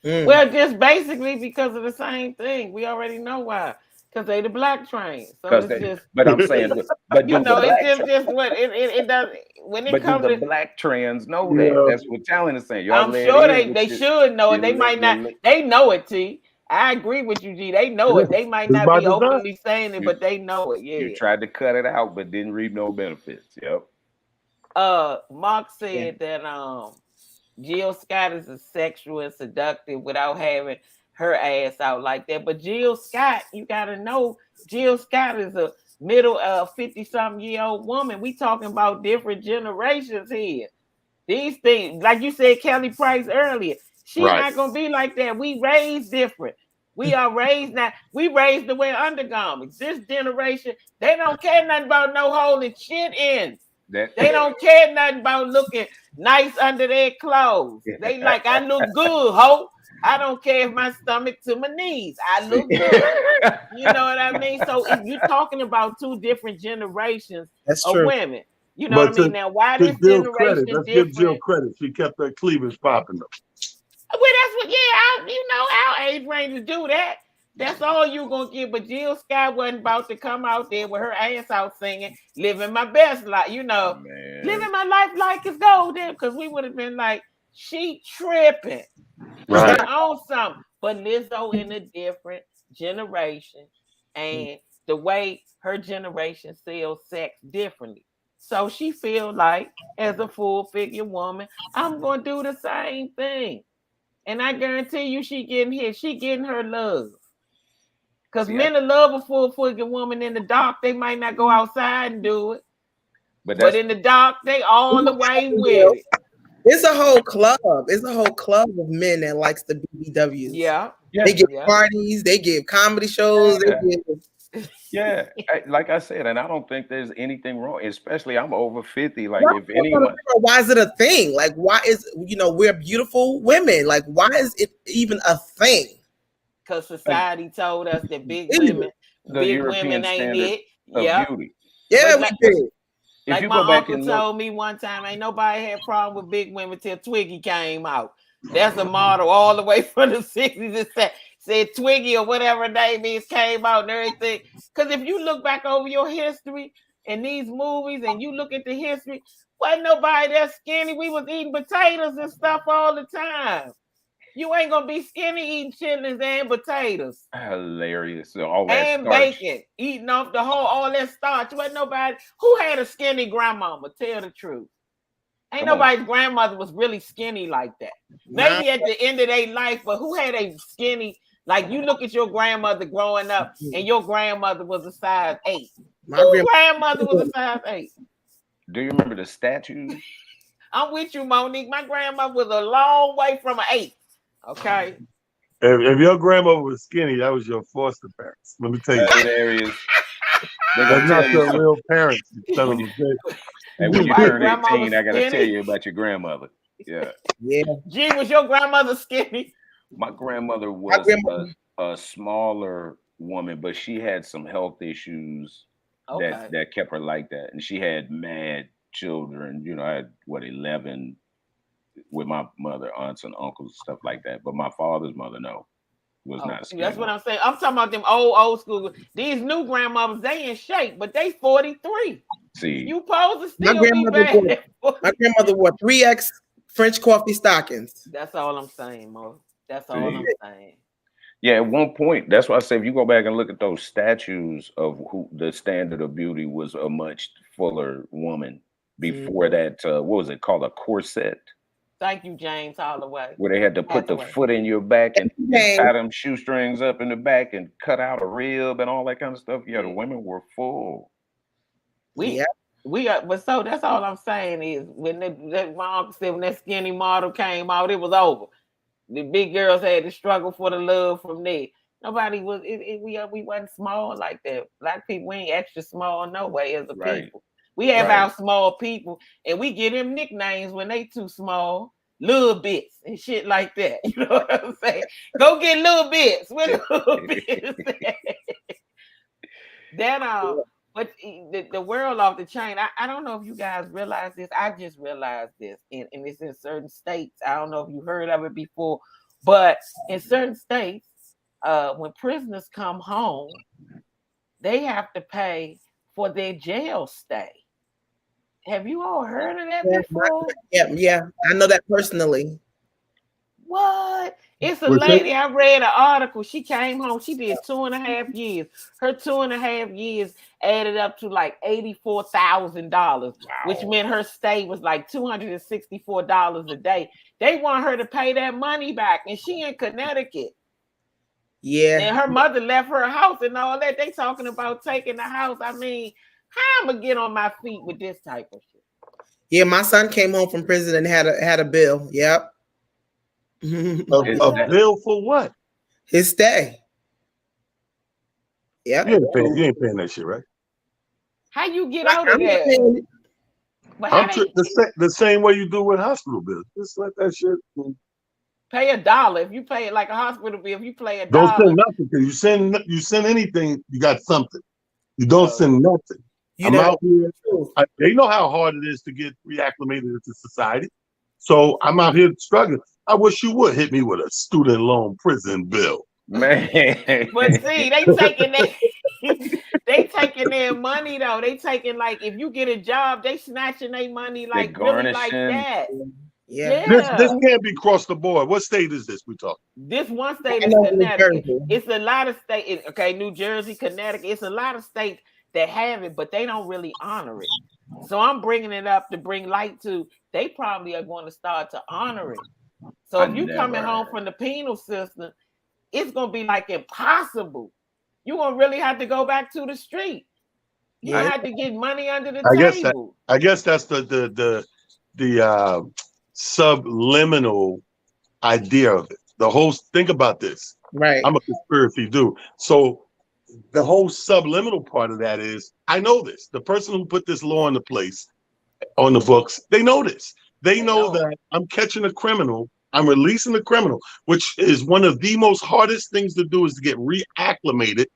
Well, just basically because of the same thing. We already know why. Because they the Black trans. So it's just. But I'm saying, but it's just what it does when it comes to to Black trans know that. That's what Talent is saying. I'm sure they should know it. They might not. They know it, T. I agree with you, G. They know it. They might not be openly saying it, but they know it. Yeah. You tried to cut it out, but didn't reap no benefits. Yep. Mark said that Jill Scott is a sexual and seductive without having her ass out like that. But Jill Scott, you gotta know, Jill Scott is a middle 50-something-year-old woman. We talking about different generations here. These things, like you said, Kelly Price earlier. She's not gonna be like that. We raised different. We are raised now. We raised to wear undergarments. This generation, they don't care nothing about no holding shit in. They don't care nothing about looking nice under their clothes. They like, I look good, ho. I don't care if my stomach to my knees. I look good. You know what I mean? So if you're talking about two different generations of women. You know what I mean? Now, why this generation different? Let's give Jill credit. She kept her cleavage popping up. Well, that's what, our age range to do that. That's all you gonna get. But Jill Scott wasn't about to come out there with her ass out singing, living my best life, living my life like it's golden. Because we would have been like, she tripping. Right. On something. But Lizzo in a different generation, and the way her generation sells sex differently. So she feel like, as a full figure woman, I'm gonna do the same thing. And I guarantee you she getting her love. Because men love a full figure woman in the dark. They might not go outside and do it. But in the dark, they all the way with it. It's a whole club. It's a whole club of men that likes the BBWs. Yeah. They give parties, they give comedy shows, like I said, and I don't think there's anything wrong, especially I'm over 50. Like, if anyone, why is it a thing? Like, why is, we're beautiful women. Like, why is it even a thing? Because society told us that big women ain't it. Beauty. Yeah, we did. Like my uncle told me one time, ain't nobody had a problem with big women till Twiggy came out. That's a model all the way from the 60s. It said Twiggy or whatever her name is came out and everything. Because if you look back over your history and these movies and you look at the history, wasn't nobody that skinny. We was eating potatoes and stuff all the time. You ain't gonna be skinny eating chitlins and potatoes. Hilarious. So all that And starch. bacon, eating off all that starch. Wasn't nobody who had a skinny grandmama. Tell the truth. Ain't nobody's grandmother was really skinny like that. Maybe at the end of their life, but who had a skinny? Like you look at your grandmother growing up, and your grandmother was a size 8. My grandmother was a size 8. Do you remember the statues? I'm with you, Monique. My grandmother was a long way from an 8. Okay. If your grandmother was skinny, that was your foster parents. Let me tell you. Hilarious. They're not your real parents. And when you turn 18, I gotta tell you about your grandmother. Yeah. Gee, was your grandmother skinny? My grandmother was a smaller woman, but she had some health issues that kept her like that. And she had mad children. You know, I had 11 with my mother, aunts and uncles, stuff like that. But my father's mother, was not skinny. That's what I'm saying. I'm talking about them old school. These new grandmothers, they in shape, but they 43. See, you supposed to still be bad. My grandmother wore 3X French coffee stockings. That's all I'm saying, Mo. That's all I'm saying. Yeah, at one point, that's why I say if you go back and look at those statues of who the standard of beauty was a much fuller woman. Before that, what was it called? A corset. Thank you, James, all the way. Where they had to put the foot in your back and tie them shoestrings up in the back and cut out a rib and all that kind of stuff. Yeah, the women were full. We are, but so that's all I'm saying is when that mom said when that skinny model came out, it was over. The big girls had to struggle for the love from there. Nobody was. We wasn't small like that. Black people, we ain't extra small no way as a people. We have our small people, and we give them nicknames when they too small, little bits and shit like that. You know what I'm saying? Go get little bits. Where little bits? But the world off the chain. I don't know if you guys realize this. I just realized this, and it's in certain states. I don't know if you heard of it before, but in certain states, when prisoners come home, they have to pay for their jail stay. Have you all heard of that before? Yeah, I know that personally. What? It's a lady. I read an article. She came home. She did 2.5 years. Her 2.5 years added up to like $84,000, which meant her stay was like $264 a day. They want her to pay that money back, and she in Connecticut. Yeah. And her mother left her house and all that. They talking about taking the house. I mean, how I'm gonna get on my feet with this type of shit? Yeah, my son came home from prison and had a bill. Yep. A bill for what? His stay. Yep. You ain't paying that shit, right? How you get out of that? The same way you do with hospital bills. Just let that shit. Pay $1. If you pay it like a hospital bill, if you pay $1. Don't send nothing, because you send anything, you got something. You don't send nothing. I'm out here. They know how hard it is to get reacclimated into society. So I'm out here struggling. I wish you would hit me with a student loan prison bill. Man. But see, they taking their money though. They taking like if you get a job, they snatching their money like really like that. Yeah. This can't be across the board. What state is this we talking? This one state is Connecticut. It's a lot of states. Okay, New Jersey, Connecticut. It's a lot of states that have it, but they don't really honor it. So I'm bringing it up to bring light to. They probably are going to start to honor it. So if you coming home from the penal system, it's going to be like impossible. You're going to really have to go back to the street. You have to get money under the table. I guess that's the subliminal idea of it. The whole think about this. Right. I'm a conspiracy dude. So the whole subliminal part of that is I know this. The person who put this law into place on the books, they know this. They know that I'm catching a criminal, I'm releasing a criminal, which is one of the most hardest things to do is to get reacclimated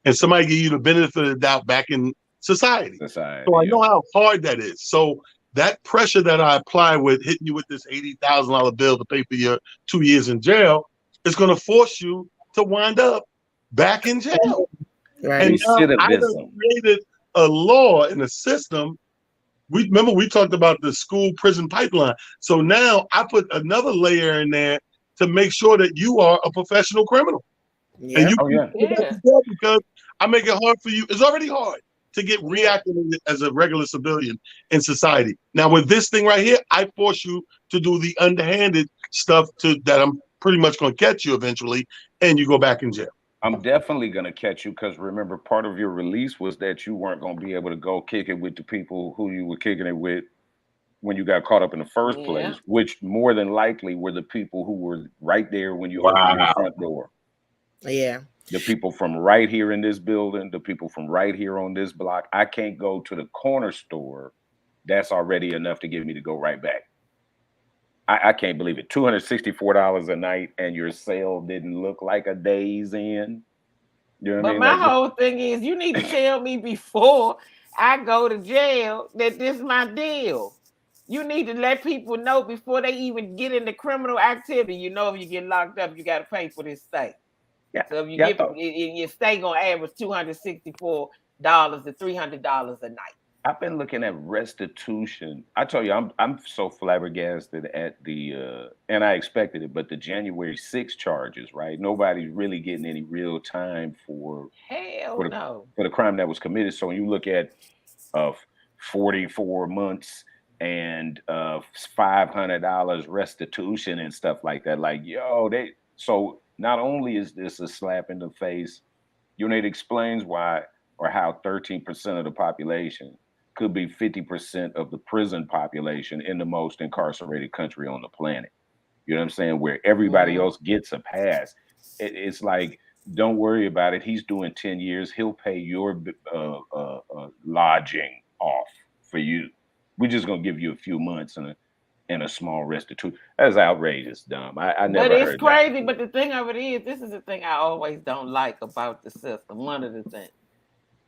and somebody give you the benefit of the doubt back in society. So I know how hard that is. So that pressure that I apply with hitting you with this $80,000 bill to pay for your 2 years in jail is going to force you to wind up back in jail. Right. And I created a law in a system. We talked about the school prison pipeline. So now I put another layer in there to make sure that you are a professional criminal. Yeah. And you Yeah. because I make it hard for you. It's already hard to get reacclimated as a regular civilian in society. Now with this thing right here, I force you to do the underhanded stuff that I'm pretty much going to catch you eventually, and you go back in jail. I'm definitely going to catch you because remember, part of your release was that you weren't going to be able to go kick it with the people who you were kicking it with when you got caught up in the first place, which more than likely were the people who were right there when you opened the front door. Yeah. The people from right here in this building, the people from right here on this block. I can't go to the corner store. That's already enough to get me to go right back. I can't believe it. $264 a night, and your sale didn't look like a day's in. You know what I mean? My whole thing is, you need to tell me before I go to jail that this is my deal. You need to let people know before they even get into criminal activity. You know, if you get locked up, you got to pay for this stay. Yeah. So if you get your stay gonna average $264 to $300 a night. I've been looking at restitution. I tell you, I'm so flabbergasted at the and I expected it, but the January 6th charges, right? Nobody's really getting any real time for the crime that was committed. So when you look at 44 months and $500 restitution and stuff like that, like so not only is this a slap in the face, it explains why or how 13% of the population could be 50% of the prison population in the most incarcerated country on the planet. You know what I'm saying? Where everybody else gets a pass. It's like, don't worry about it. He's doing 10 years. He'll pay your lodging off for you. We're just going to give you a few months and a small restitution. That's outrageous, dumb. I never heard that. But it's crazy. But the thing of it is, this is the thing I always don't like about the system. One of the things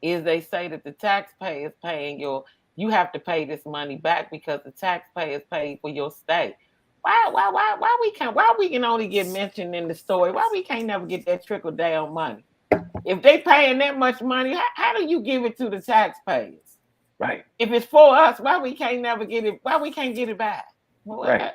is they say that the taxpayer is paying you have to pay this money back because the taxpayers paid for your stay. Why we can only get mentioned in the story? Why we can't never get that trickle down money? If they paying that much money, how do you give it to the taxpayers? Right. If it's for us, why we can't never get it? Why we can't get it back? Well, right.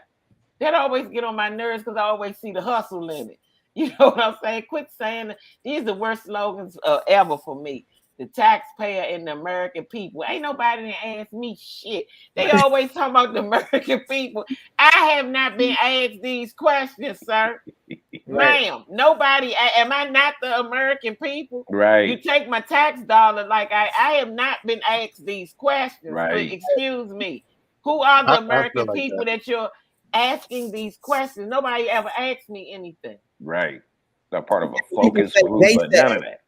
That always get on my nerves because I always see the hustle in it. You know what I'm saying? Quit saying these are the worst slogans ever for me. The taxpayer and the American people. Ain't nobody that asked me shit. They always talk about the American people. I have not been asked these questions, sir. Ma'am, nobody. Am I not the American people? Right. You take my tax dollar like I have not been asked these questions. Right. But excuse me. Who are the American people that you're asking these questions? Nobody ever asked me anything. Right. Not part of a focus group, but none of that.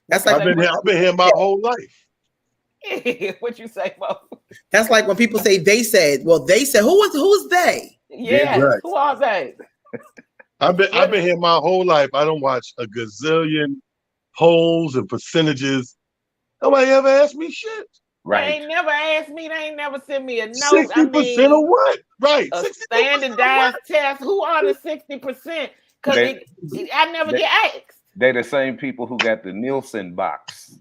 That's like I've been here my whole life. What you say, Mo? That's like when people say they said. Well, they said who's they? Yeah, right. Who are they? I've been here my whole life. I don't watch a gazillion polls and percentages. Nobody ever asked me shit. Right. They ain't never asked me. They ain't never sent me a note. 60% of what? Right. A standardized test. Who are the 60%? Because I never get asked. They're the same people who got the Nielsen box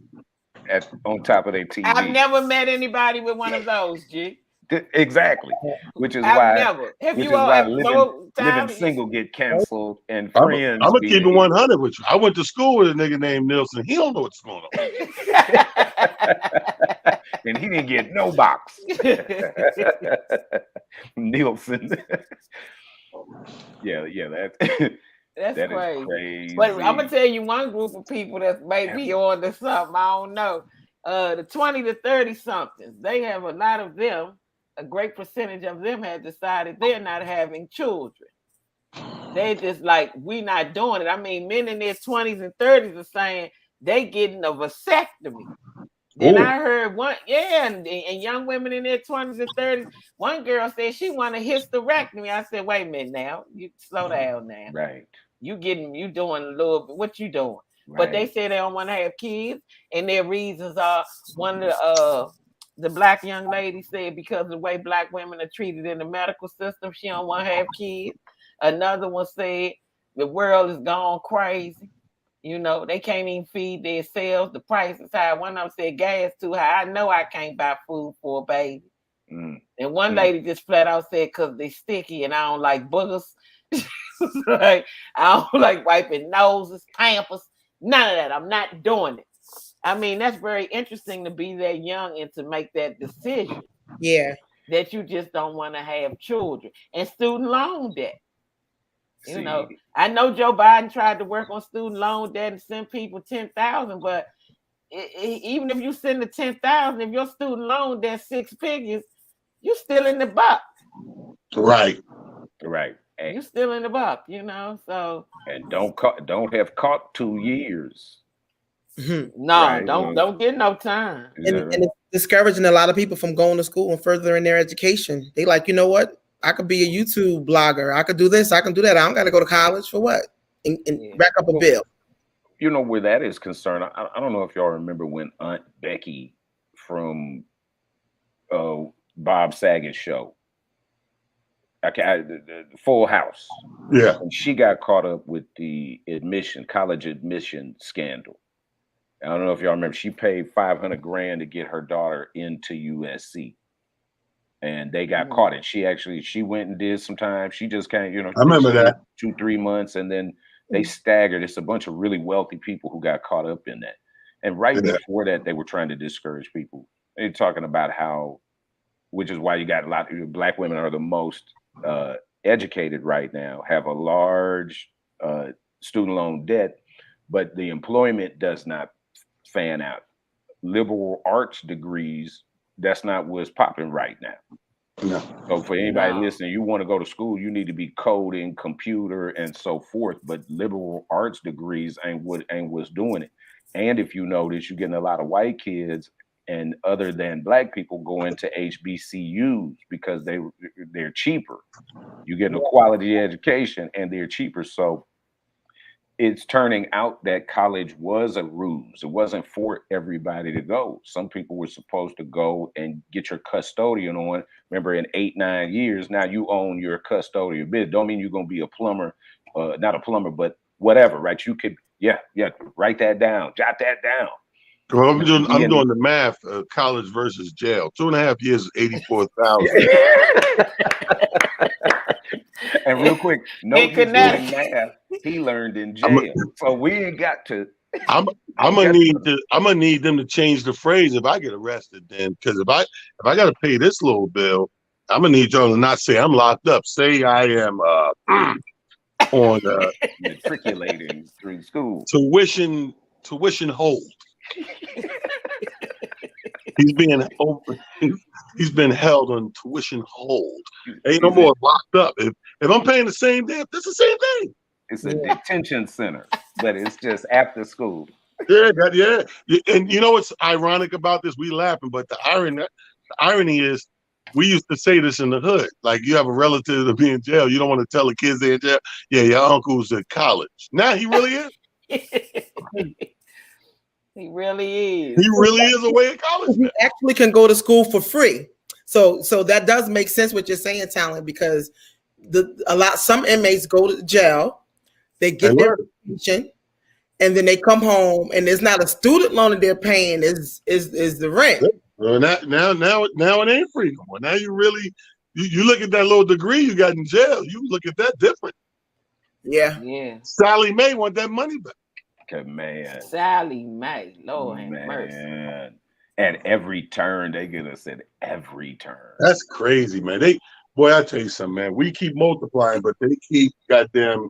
on top of their TV. I've never met anybody with one of those, G. Exactly. Which is why living single get canceled and friends. I'm gonna keep it 100 with you. I went to school with a nigga named Nielsen. He don't know what's going on. And he didn't get no box. Nielsen. Yeah, That's crazy. But I'm gonna tell you one group of people that may be on to something. I don't know. The 20 to 30 somethings. They have a lot of them. A great percentage of them have decided they're not having children. They just like, we not doing it. I mean, men in their 20s and 30s are saying they getting a vasectomy. Then I heard and young women in their 20s and 30s. One girl said she want a hysterectomy. I said, wait a minute now. You slow down now. Right. You doing a little bit. What you doing? Right. But they say they don't want to have kids, and their reasons are one of the black young lady said because of the way black women are treated in the medical system, she don't want to have kids. Another one said the world is gone crazy. You know, they can't even feed themselves. The price is high. One of them said gas too high. I know I can't buy food for a baby. And one lady just flat out said because they sticky and I don't like boogers. Like, I don't like wiping noses, pampers, none of that. I'm not doing it. I mean, that's very interesting to be that young and to make that decision. Yeah. That you just don't want to have children. And student loan debt. You know, I know Joe Biden tried to work on student loan debt and send people 10,000, but even if you send the 10,000, if your student loan debt 6 figures, you still in the buck. Right. And you still in the buck, you know. So and don't have caught 2 years. No, right. don't get no time. And it's discouraging a lot of people from going to school and furthering their education. They like, you know what? I could be a YouTube blogger. I could do this. I can do that. I don't got to go to college for what? And rack up a bill. You know, where that is concerned, I don't know if y'all remember when Aunt Becky from Bob Saget's show, the Full House. Yeah. And she got caught up with the college admission scandal. I don't know if y'all remember, she paid $500,000 to get her daughter into USC. And they got caught. And she went and did some time. She just kind of, I remember that 2-3 months, and then they staggered. It's a bunch of really wealthy people who got caught up in that. And right before that, they were trying to discourage people. They're talking about how, which is why you got a lot of Black women are the most educated right now, have a large student loan debt, but the employment does not fan out. Liberal arts degrees, that's not what's popping right now. No. So for anybody listening, you want to go to school, you need to be coding, computer, and so forth. But liberal arts degrees ain't what's doing it. And if you notice, you're getting a lot of white kids and other than Black people go into HBCUs because they're cheaper. You get a quality education and they're cheaper. So it's turning out that college was a ruse. It wasn't for everybody to go. Some people were supposed to go and get your custodian on. Remember, in 8-9 years, now you own your custodian business. Don't mean you're going to be a plumber, not a plumber, but whatever, right? You could, write that down, jot that down. Well, I'm doing the math. College versus jail. 2.5 years is 84,000. And real quick, he's doing math. He learned in jail, so we ain't got to. I'm gonna need them to change the phrase if I get arrested. Then, because if I got to pay this little bill, I'm gonna need y'all to not say I'm locked up. Say I am on matriculating through school. Tuition hold. He's been held on tuition hold. Ain't no more locked up. If I'm paying the same debt, that's the same thing. It's a detention center, but it's just after school. Yeah. And you know what's ironic about this? We laughing, but the irony is we used to say this in the hood. Like, you have a relative to be in jail, you don't want to tell the kids they're in jail. Yeah, your uncle's at college. Now he really is. He really is. He really is away at college. You actually can go to school for free. So that does make sense what you're saying, Talent, because some inmates go to jail, they get their education, and then they come home, and there's not a student loan that they're paying, is the rent. Well, now it ain't free no more. Now you really you look at that little degree you got in jail, you look at that different. Yeah. Sally Mae want that money back. Man. Sally Mae, Lord have mercy. At every turn, they get us at every turn. That's crazy, man. I tell you something, man. We keep multiplying, but they keep goddamn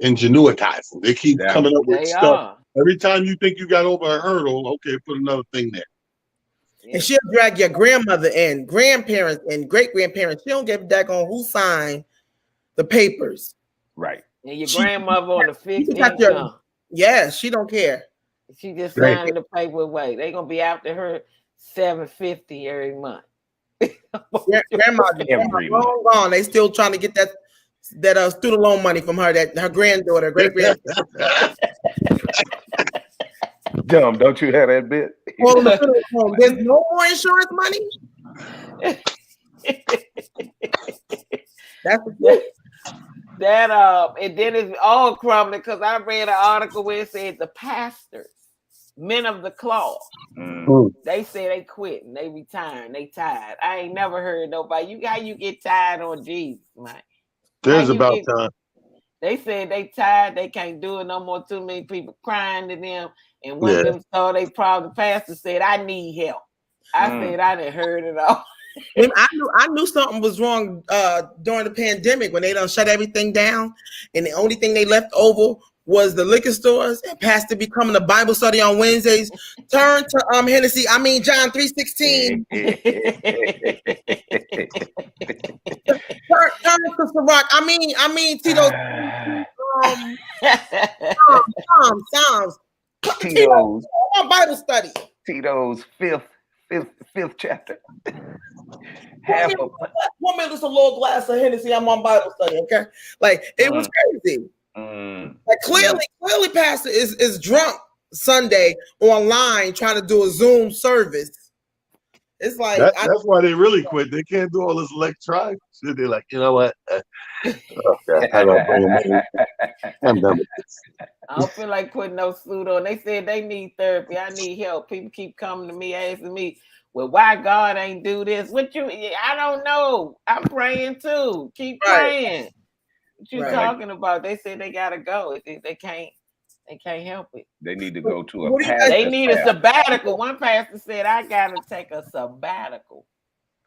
ingenuitizing. They keep coming up with stuff. Every time you think you got over a hurdle, okay, put another thing there. Yeah. And she'll drag your grandmother and grandparents and great grandparents. She don't give a daggone who signed the papers. Right. And your grandmother on the fifth income. Yeah, she don't care. She just signed the paper away. They gonna be after her $750 every month. Grandma long gone. They still trying to get that student loan money from her, that her granddaughter, great granddaughter. Dumb, don't you have that bit? Well, there's no more insurance money. That's the that and then it's all crumbling because I read an article where it said the pastors, men of the cloth, they say they quit and they retire and they tired. I ain't never heard nobody. How you get tired on Jesus, man? There's about time. They said they tired, they can't do it no more. Too many people crying to them. And one of them saw they problem. The pastor said, I need help. I said, I didn't heard it all. I knew something was wrong during the pandemic when they done shut everything down, and the only thing they left over was the liquor stores and pastor becoming a Bible study on Wednesdays. Turn to Hennessy. I mean John 3:16. turn to Ciroc. I mean Tito's Psalms. Tito's Bible study. Tito's fifth chapter. One minute just a little glass of Hennessy. I'm on Bible study. Okay, like it was crazy. Like clearly, pastor is drunk Sunday online trying to do a Zoom service. It's like that's why they really quit. They can't do all this electronic shit. They're like, you know what? Okay, I gotta bring them in. I'm done with this. I don't feel like putting no suit on. They said they need therapy. I need help. People keep coming to me asking me, well, why God ain't do this? I don't know. I'm praying too. Keep praying. What you talking about? They said they gotta go. They can't help it. They need to go to a pastor. They need a sabbatical. One pastor said, I gotta take a sabbatical.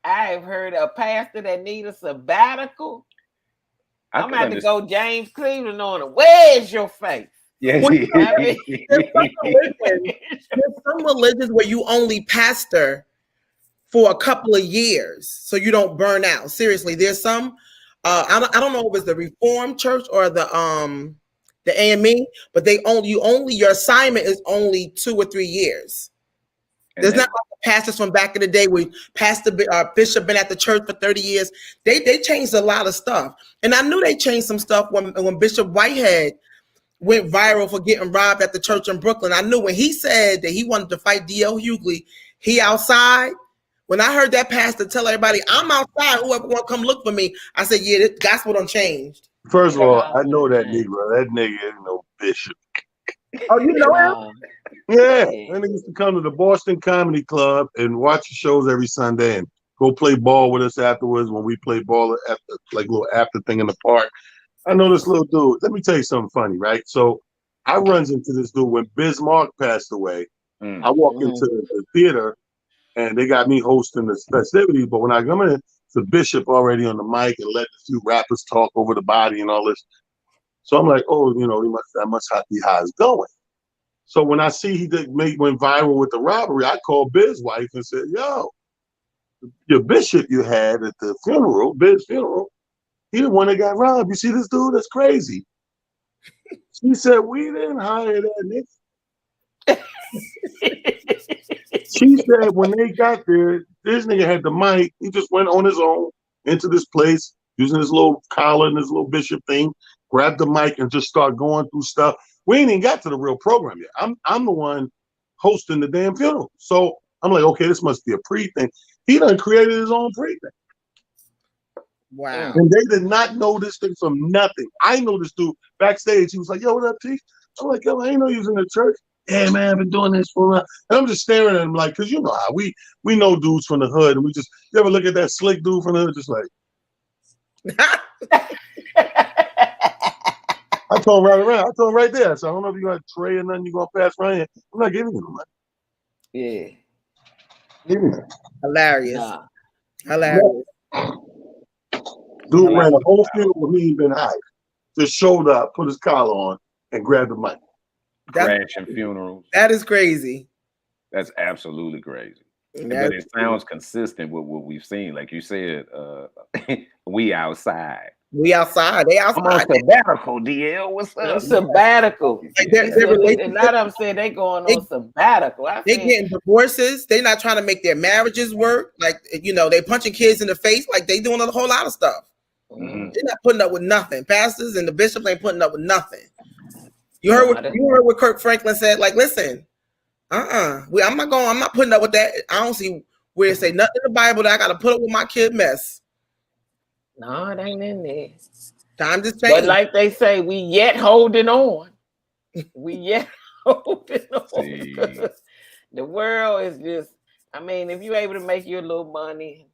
I've heard a pastor that need a sabbatical. I'm gonna have to go James Cleveland on it. Where's your faith? Yeah. There's some religions where you only pastor for a couple of years so you don't burn out. Seriously, there's some I don't know if it's the Reformed Church or the AME, but your assignment is only 2 or 3 years. There's not like the pastors from back in the day where Bishop been at the church for 30 years. They changed a lot of stuff. And I knew they changed some stuff when Bishop Whitehead went viral for getting robbed at the church in Brooklyn. I knew when he said that he wanted to fight D.L. Hughley, he outside. When I heard that pastor tell everybody, I'm outside, whoever want to come look for me, I said, yeah, the gospel done changed. First of all, I know that Negro. That nigga ain't no bishop. Oh, you know him? Yeah. That nigga used to come to the Boston Comedy Club and watch the shows every Sunday and go play ball with us afterwards when we play ball at the little after thing in the park. I know this little dude. Let me tell you something funny, right? So I runs into this dude when Bismarck passed away. I walk into the theater and they got me hosting the festivities, but when I come in, the bishop already on the mic and letting a few rappers talk over the body and all this. So I'm like, oh, that must be how it's going. So when I see he went viral with the robbery, I called Biz's wife and said, yo, your bishop you had at the funeral, Biz's funeral, he the one that got robbed. You see this dude? That's crazy. She said, we didn't hire that nigga. She said when they got there, this nigga had the mic. He just went on his own into this place using his little collar and his little bishop thing, grabbed the mic and just started going through stuff. We ain't even got to the real program yet. I'm the one hosting the damn funeral. So I'm like, okay, this must be a pre-thing. He done created his own pre-thing. Wow. And they did not know this thing from nothing. I know this dude backstage. He was like, yo, what up, T? I'm like, yo, I ain't know you was in the church. Yeah, man, I've been doing this for a while. And I'm just staring at him like, because you know how we know dudes from the hood. And you ever look at that slick dude from the hood, just like. I told him right around. I told him right there. So I don't know if you got a tray or nothing you're going to pass right here. I'm not giving you no money. Yeah. Give me that. Hilarious. Hilarious. Dude ran a whole funeral when he ain't been hired. Just showed up, put his collar on, and grabbed the mic. Crashing funerals. That is crazy. That's absolutely crazy. But it sounds consistent with what we've seen. Like you said, we outside. We outside. They outside. I'm on sabbatical, DL. What's up? Sabbatical. A lot of them said they going on sabbatical. They getting divorces. They not trying to make their marriages work. Like, they punching kids in the face. Like, they doing a whole lot of stuff. Mm-hmm. They're not putting up with nothing. Pastors and the bishops ain't putting up with nothing. You heard what Kirk Franklin said. Like, listen, I'm not putting up with that. I don't see where it say nothing in the Bible that I got to put up with my kid mess. No, it ain't in there. Time to change. But like they say, we yet holding on. We yet holding on. The world is just, if you're able to make your little money,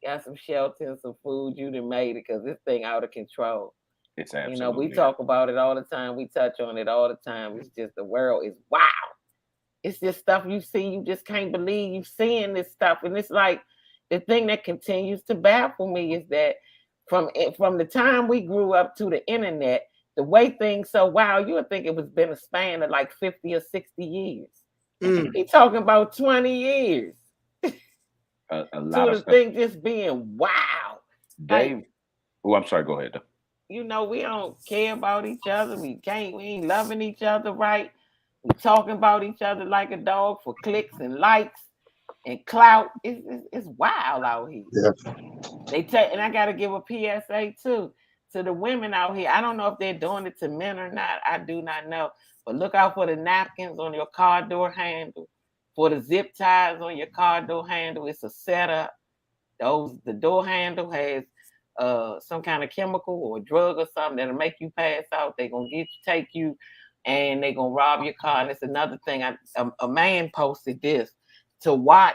got some shelter and some food, you done made it, because this thing out of control. It's absolutely. You know, we talk about it all the time. We touch on it all the time. It's just the world is wow. It's just stuff you see. You just can't believe you seeing this stuff. And it's like the thing that continues to baffle me is that from the time we grew up to the internet, the way things so wow, you would think it was been a span of like 50 or 60 years. He's talking about 20 years. A lot of the thing just being wow. Dave. I'm sorry, go ahead. You know, we don't care about each other. We ain't loving each other right. We talking about each other like a dog for clicks and likes and clout. It's wild out here. Yeah. And I gotta give a PSA too to the women out here. I don't know if they're doing it to men or not. I do not know. But look out for the napkins on your car door handle, for the zip ties on your car door handle. It's a setup. The door handle has some kind of chemical or drug or something that'll make you pass out. They're gonna take you, and they're gonna rob your car. And it's another thing. A man posted this to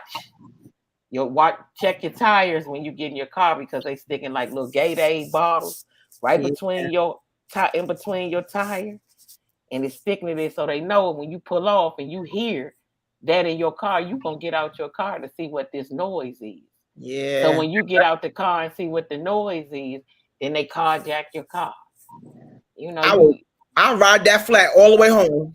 check your tires when you get in your car because they sticking like little Gatorade bottles right between in between your tire, and it's sticking to this so they know when you pull off and you hear that in your car, you gonna get out your car to see what this noise is. Yeah. So when you get out the car and see what the noise is, then they carjack your car. You know, I'll ride that flat all the way home.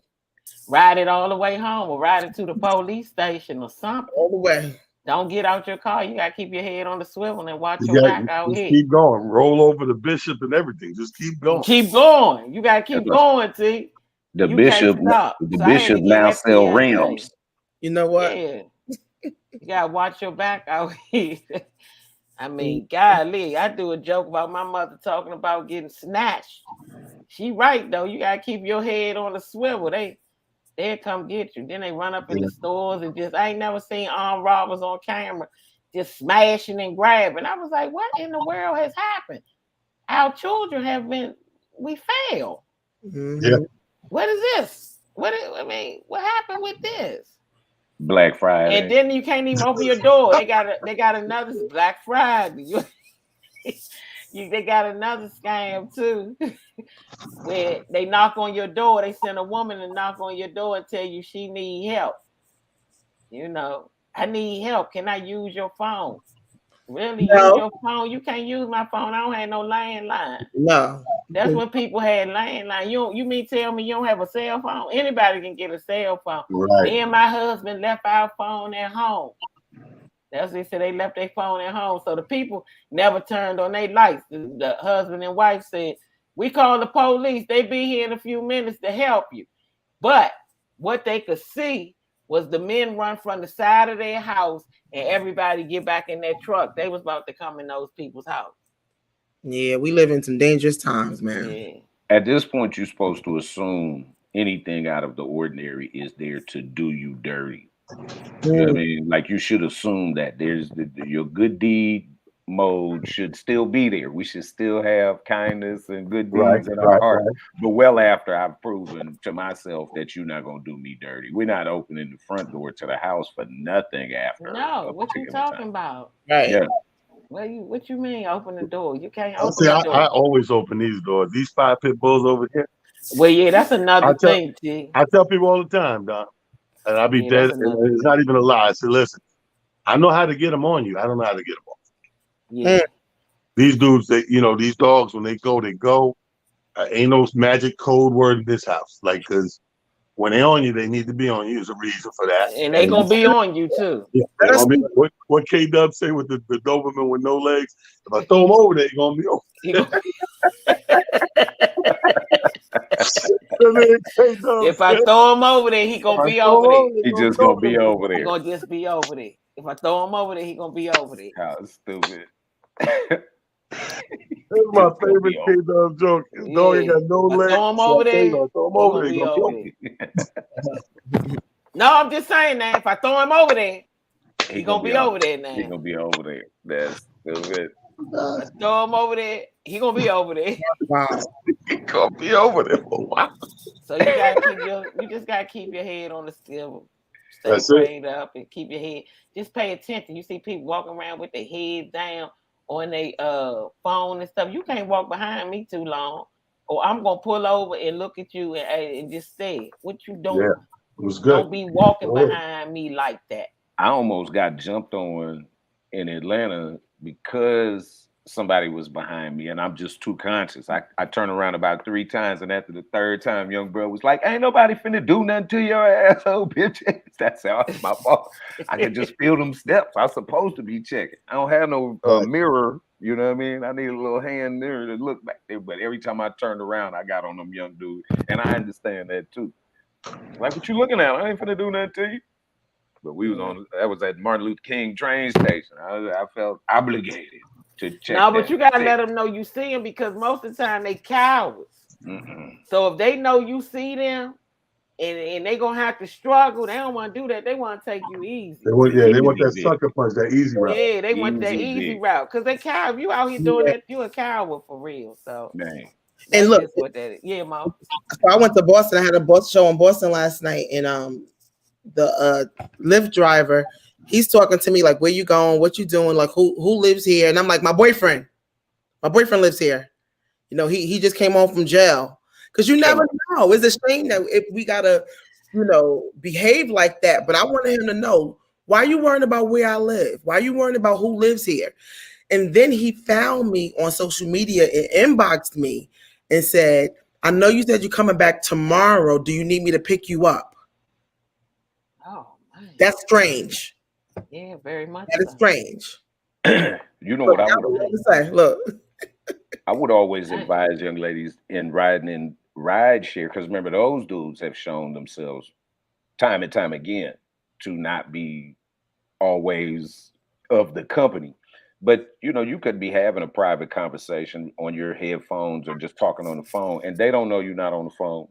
Ride it all the way home or ride it to the police station or something. All the way. Don't get out your car. You got to keep your head on the swivel and watch your back out here. Keep going. Roll over the bishop and everything. Just keep going. Keep going. You got to keep going, T. The bishop now sell rims. You know what? Yeah. You got to watch your back out here. I mean, golly, I do a joke about my mother talking about getting snatched. She right, though. You got to keep your head on the swivel. They'll come get you. Then they run up in the stores and I ain't never seen armed robbers on camera just smashing and grabbing. I was like, what in the world has happened? Our children we fail. Mm-hmm. Yeah. What is this? What happened with this? Black Friday. And then you can't even open your door. They got another Black Friday. They got another scam too, where they knock on your door. They send a woman to knock on your door and tell you she need help. You know, I need help. Can I use your phone? Really? No. Use your phone? You can't use my phone. I don't have no landline. No. That's when people had landline. You mean tell me you don't have a cell phone? Anybody can get a cell phone. Right. Me and my husband left our phone at home. That's what they said. They left their phone at home. So the people never turned on their lights. The husband and wife said, we call the police. They be here in a few minutes to help you. But what they could see was the men run from the side of their house and everybody get back in their truck. They was about to come in those people's house. Yeah, we live in some dangerous times, man. Yeah. At this point, you're supposed to assume anything out of the ordinary is there to do you dirty. You know what I mean? Like you should assume that there's your good deed mode should still be there. We should still have kindness and good deeds in our heart. But well after I've proven to myself that you're not gonna do me dirty. We're not opening the front door to the house for nothing after. No, what you talking about? Right. Yeah. What you mean open the door? You can't open See, the door. I always open these doors. These 5 pit bulls over here. Well, yeah, that's another thing, G. I tell people all the time, Don. And I'll be dead. It's not even a lie. I say, listen, I know how to get them on you. I don't know how to get them off. Yeah. These dudes, these dogs, when they go. Ain't no magic code word in this house. Like, because when they on you, they need to be on you. There's a reason for that. And they going to be on you, too. Yeah, what K-Dub say with the Doberman with no legs? If I throw him over there, he's going to be over. If I throw him over there, he gonna be over there. He just gonna be over there. He gonna just be over there. If I throw him over there, he gonna be over there. How stupid. That's my favorite K-Dub joke. His dog ain't got no legs. Throw him over there. Throw him over there. No, I'm just saying that if I throw him over there, he gonna be over there now. He gonna be over there. That's stupid. Throw him over there. He gonna be over there. Wow. He gonna be over there for a while. So you just gotta keep your head on the swivel. Stay prayed up and keep your head. Just pay attention. You see people walking around with their head down on their phone and stuff. You can't walk behind me too long. or I'm gonna pull over and look at you and just say, "What you doing?" Yeah, it was good. Don't be walking behind me like that. I almost got jumped on in Atlanta because somebody was behind me and I'm just too conscious. I turned around about 3 times, and after the 3rd time, young bro was like, "Ain't nobody finna do nothing to your asshole, bitch." That's how it's my fault. I could just feel them steps. I'm supposed to be checking. I don't have no mirror, you know what I mean? I need a little hand mirror to look back there. But every time I turned around, I got on them young dudes. And I understand that too. Like, what you looking at? I ain't finna do nothing to you. But we was on, that was at Martin Luther King train station. I felt obligated to check. No, but you gotta let them know you see them, because most of the time they cowards. So if they know you see them and they gonna have to struggle, they don't want to do that. They want to take you easy. They want that sucker punch, that easy route. Yeah, they want that easy route, because they coward. You out here doing that, you a coward for real. So and look, what that is. Yeah, Mom. So I went to Boston. I had a bus show in Boston last night, and the Lyft driver, he's talking to me like, "Where you going? What you doing? Like, who lives here?" And I'm like, My boyfriend lives here. You know, he just came home from jail. Because you never know. It's a shame that if we gotta, behave like that. But I wanted him to know, why are you worrying about where I live? Why are you worrying about who lives here? And then he found me on social media and inboxed me and said, "I know you said you're coming back tomorrow. Do you need me to pick you up?" Oh, man. That's strange. Yeah, very much. That is strange. You know what I would say? Look, I would always advise young ladies in riding in ride share, because remember, those dudes have shown themselves time and time again to not be always of the company. But you could be having a private conversation on your headphones or just talking on the phone, and they don't know you're not on the phone.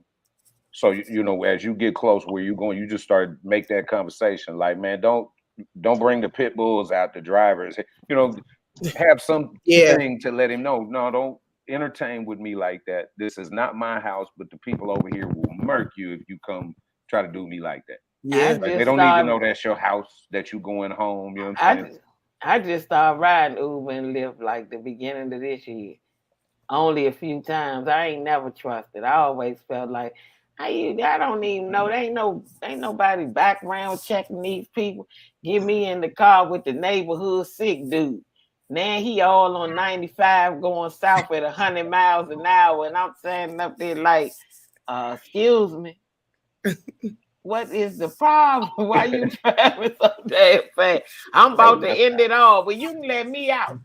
So as you get close where you're going, you just start make that conversation. Like, man, don't bring the pit bulls out, the drivers. Have some thing to let him know. No, don't entertain with me like that. This is not my house, but the people over here will murk you if you come try to do me like that. Yeah, like, they don't need to know that's your house, that you going home. You know what I'm saying? I just started riding Uber and Lyft like the beginning of this year. Only a few times. I ain't never trusted. I always felt like, I don't even know. Ain't nobody background checking these people. Get me in the car with the neighborhood sick dude. Now he all on 95 going south at 100 miles an hour, and I'm standing up there like, excuse me, what is the problem? Why you driving so damn fast? I'm about to end it all, but you can let me out.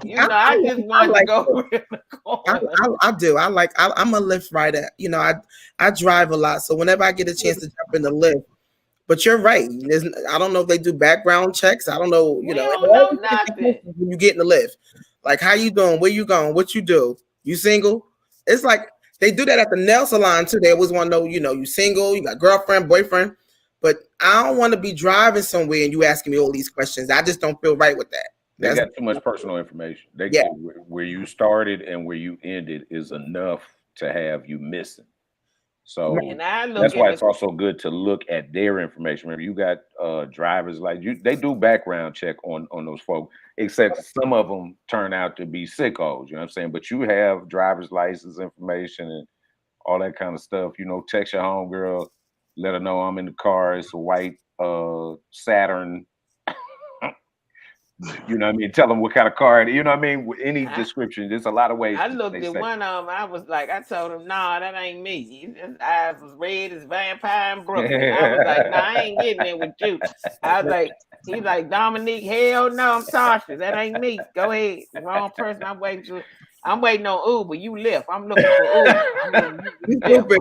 I just want to go in the corner. I do. I'm a Lyft rider. I drive a lot, so whenever I get a chance to jump in the Lyft. But you're right. I don't know if they do background checks. I don't know. We don't know nothing. When you get in the Lyft, like, how you doing? Where you going? What you do? You single? It's like they do that at the nail salon too. They always want to know, you single? You got girlfriend, boyfriend? But I don't want to be driving somewhere and you asking me all these questions. I just don't feel right with that. They got too much personal information. They get where you started and where you ended is enough to have you missing. So that's why it's also good to look at their information. Remember, you got drivers like you; they do background check on those folks. Except some of them turn out to be sickos. You know what I'm saying? But you have driver's license information and all that kind of stuff. Text your homegirl, let her know I'm in the car. It's a white Saturn. You know what I mean? Tell them what kind of car. You know what I mean? With any description, there's a lot of ways. I looked at one of them. I was like, I told him, "Nah, that ain't me. His eyes was red as vampire in Brooklyn." I was like, "Nah, I ain't getting in with you." I was like, he's like, "Dominique, hell no, I'm Tasha. That ain't me. Go ahead. Wrong person. I'm waiting on Uber. You Lyft. I'm looking for Uber.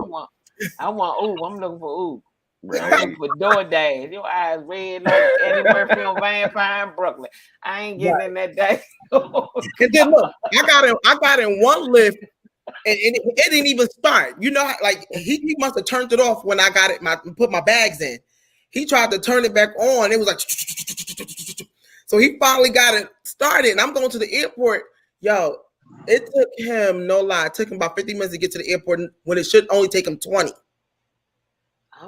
I want Uber. I'm looking for Uber. I'm looking for DoorDash. Your eyes red like Eddie Murphy on Vampire in Brooklyn. I ain't getting in that day." And then look, I got in one Lyft, and it didn't even start. Like he must have turned it off when I got it. Put my bags in. He tried to turn it back on. It was like, so he finally got it started. And I'm going to the airport. Yo, it took him, no lie, it took him about 50 minutes to get to the airport when it should only take him 20.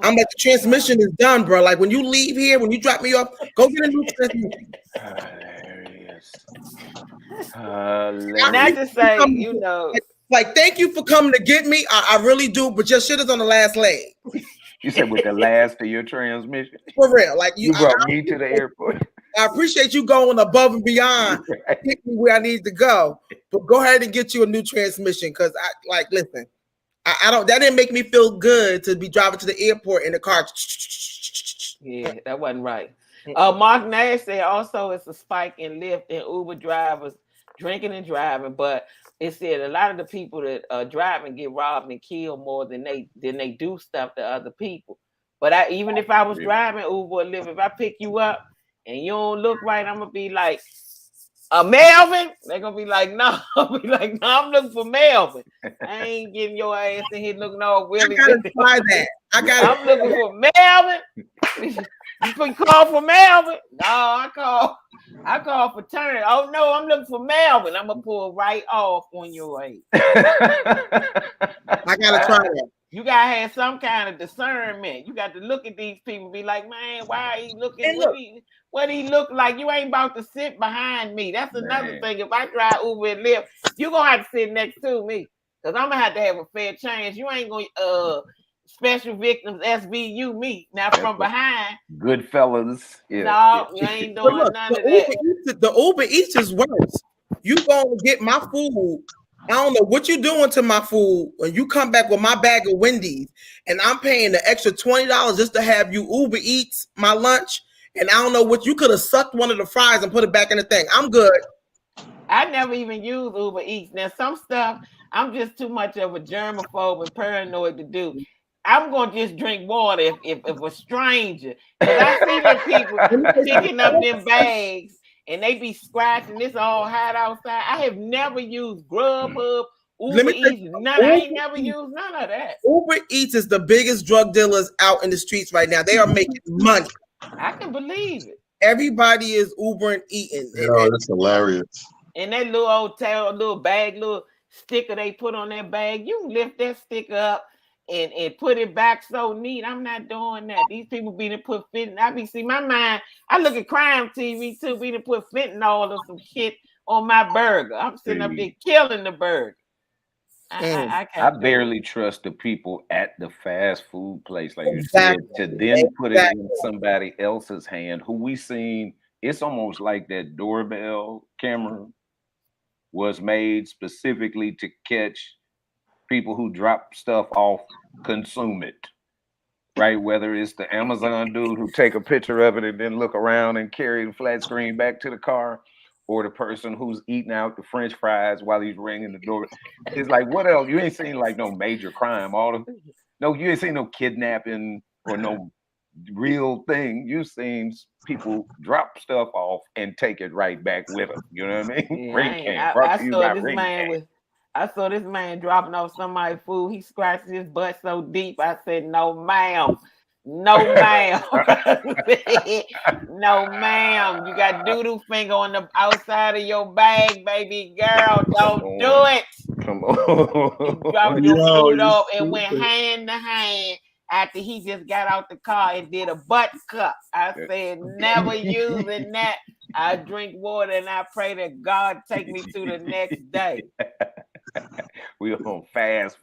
I'm like, the transmission is done, bro. Like, when you leave here, when you drop me off, go get a new transmission. Hilarious. Not to say, Like, thank you for coming to get me. I really do, but your shit is on the last leg. You said with the last of your transmission. For real. Like You brought me to the airport. I appreciate you going above and beyond to get me where I need to go. But go ahead and get you a new transmission. Cause listen, I don't that didn't make me feel good to be driving to the airport in the car. Yeah, that wasn't right. Mark Nash said also it's a spike in Lyft and Uber drivers drinking and driving, but it said a lot of the people that driving get robbed and killed more than they do stuff to other people. But even if I was driving Uber or Lyft, if I pick you up and you don't look right, I'm gonna be like, Melvin. They're gonna be like, no. I'll be like, no, I'm looking for Melvin. I ain't getting your ass in here looking all willy. I gotta try that. I'm looking for Melvin. You call for Melvin? No, I call for Turner. Oh no, I'm looking for Melvin. I'm gonna pull right off on your ass. I gotta try that. You gotta have some kind of discernment. You got to look at these people and be like, man, why are he looking? What he look like? You ain't about to sit behind me. That's another thing. If I drive Uber and Lyft, you're gonna have to sit next to me. Because I'm gonna have to have a fair chance. You ain't gonna special victims SVU me. Now from behind. Good fellas. Yeah, no, you ain't doing none of that. The Uber Eats is worse. You gonna get my food. I don't know what you're doing to my food when you come back with my bag of Wendy's and I'm paying the extra $20 just to have you Uber Eats my lunch. And I don't know what you could have sucked one of the fries and put it back in the thing. I'm good. I never even use Uber Eats. Now, some stuff I'm just too much of a germaphobe and paranoid to do. I'm gonna just drink water if a stranger. Because I see them people picking up them bags and they be scratching. This all hot outside. I have never used Grubhub, Uber Eats. I ain't never used none of that. Uber Eats is the biggest drug dealers out in the streets right now. They are making money. I can believe it. Everybody is Uber and eating. Oh, that's hilarious. And that little hotel, little bag, little sticker they put on that bag, you lift that sticker up and put it back so neat. I'm not doing that. These people be to put fentanyl. I be see my mind. I look at crime TV too. Be to put fentanyl or some shit on my burger. I'm sitting up there killing the burger. I barely trust the people at the fast food place, like you said, to then put it in somebody else's hand. Who we seen, it's almost like that doorbell camera was made specifically to catch people who drop stuff off, consume it, right? Whether it's the Amazon dude who take a picture of it and then look around and carry the flat screen back to the car, or the person who's eating out the French fries while he's ringing the door. It's like, what else? You ain't seen like no major crime. You ain't seen no kidnapping or no real thing. You've seen people drop stuff off and take it right back with them. You know what I mean? Yeah, I saw this man dropping off somebody's food. He scratched his butt so deep. I said, no, ma'am. No, ma'am. No, ma'am. You got doo-doo finger on the outside of your bag, baby girl. Don't do it. Come on. You dropped your food off and went hand to hand after he just got out the car and did a butt cup. I said, never using that. I drink water and I pray that God take me to the next day. We're on fast.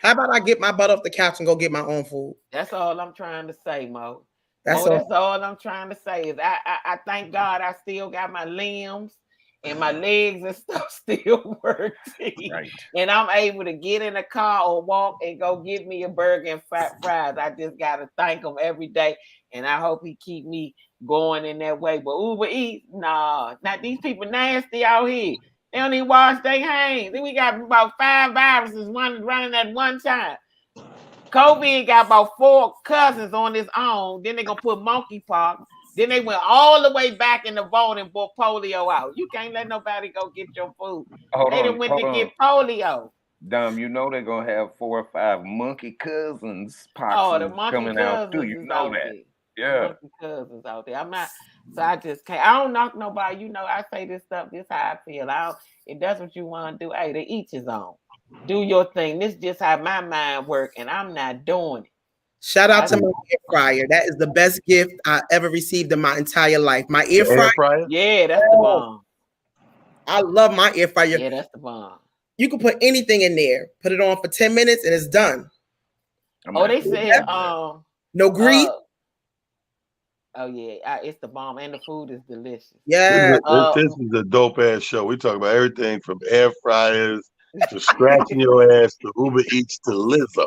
How about I get my butt off the couch and go get my own food? That's all I'm trying to say, Mo. That's all I'm trying to say is I thank God I still got my limbs and my legs and stuff still working. Right. And I'm able to get in a car or walk and go get me a burger and fries. I just got to thank him every day. And I hope he keep me going in that way. But Uber Eats, nah. Now these people nasty out here. They don't even wash their hands. Then we got about 5 viruses running at one time. COVID got about 4 cousins on his own. Then they're going to put monkeypox. Then they went all the way back in the vault and brought polio out. You can't let nobody go get your food. They went to get polio. Dom, you know they're going to have 4 or 5 monkey cousins coming out too. You know that. Yeah. Monkey cousins out there. I'm not... So I just can't. I don't knock nobody. You know, I say this stuff. This how I feel. If that's what you want to do, hey, to each his own. Do your thing. This just how my mind works, and I'm not doing it. Shout out to my air fryer. That is the best gift I ever received in my entire life. My air fryer. Yeah, that's the bomb. I love my air fryer. Yeah, that's the bomb. You can put anything in there. Put it on for 10 minutes and it's done. They said no grease. Oh yeah, it's the bomb, and the food is delicious. Yeah, this is a dope ass show. We talk about everything from air fryers to scratching your ass to Uber Eats to Lizzo.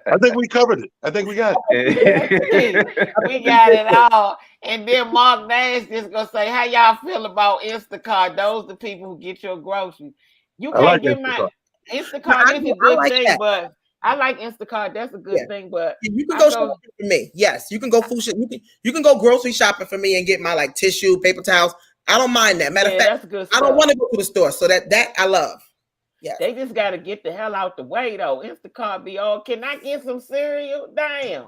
I think we covered it. I think we got it. We got it all. And then Mark Nash just gonna say, "How y'all feel about Instacart? Those the people who get your groceries. You can't get my Instacart is a good thing, but." I like Instacart. That's a good thing, but you can go shopping for me. Yes, you can go food shopping. You can go grocery shopping for me and get my like tissue, paper towels. I don't mind that. Matter of fact, that's good stuff. I don't want to go to the store, so that I love. Yeah, they just got to get the hell out the way though. Instacart be all. Can I get some cereal? Damn,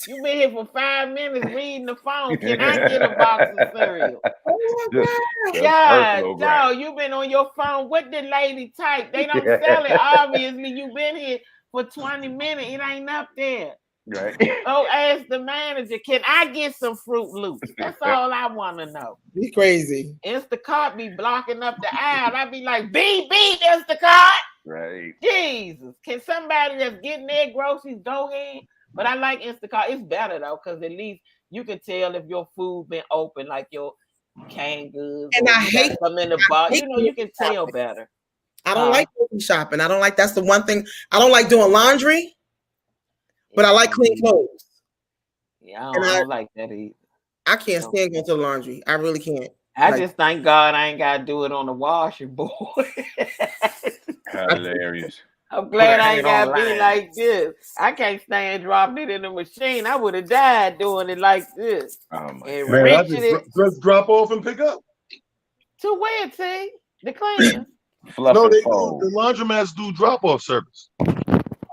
you been here for 5 minutes reading the phone. Can I get a box of cereal? God, no, you been on your phone. What the lady type? They don't sell it. Obviously, you been here for 20 minutes, it ain't up there. Right. Oh, ask the manager, can I get some Fruit Loops? That's all I want to know. Be crazy. Instacart be blocking up the aisle. I be like, beep, Instacart. Right. Jesus. Can somebody that's getting their groceries go in? But I like Instacart. It's better though, because at least you can tell if your food been open, like your canned goods. And I hate them in the box. You know, you can tell better. I don't like grocery shopping. I don't like. That's the one thing I don't like doing laundry, but I like clean clothes. Yeah, I don't like that either. I can't stand going to the laundry. I really can't. I just thank God I ain't got to do it on the washing board. Hilarious. I'm glad I ain't got to be like this. I can't stand dropping it in the machine. I would have died doing it like this. Oh my and man, I just drop off and pick up. To where, T? The cleaners. No, the laundromats do drop-off service.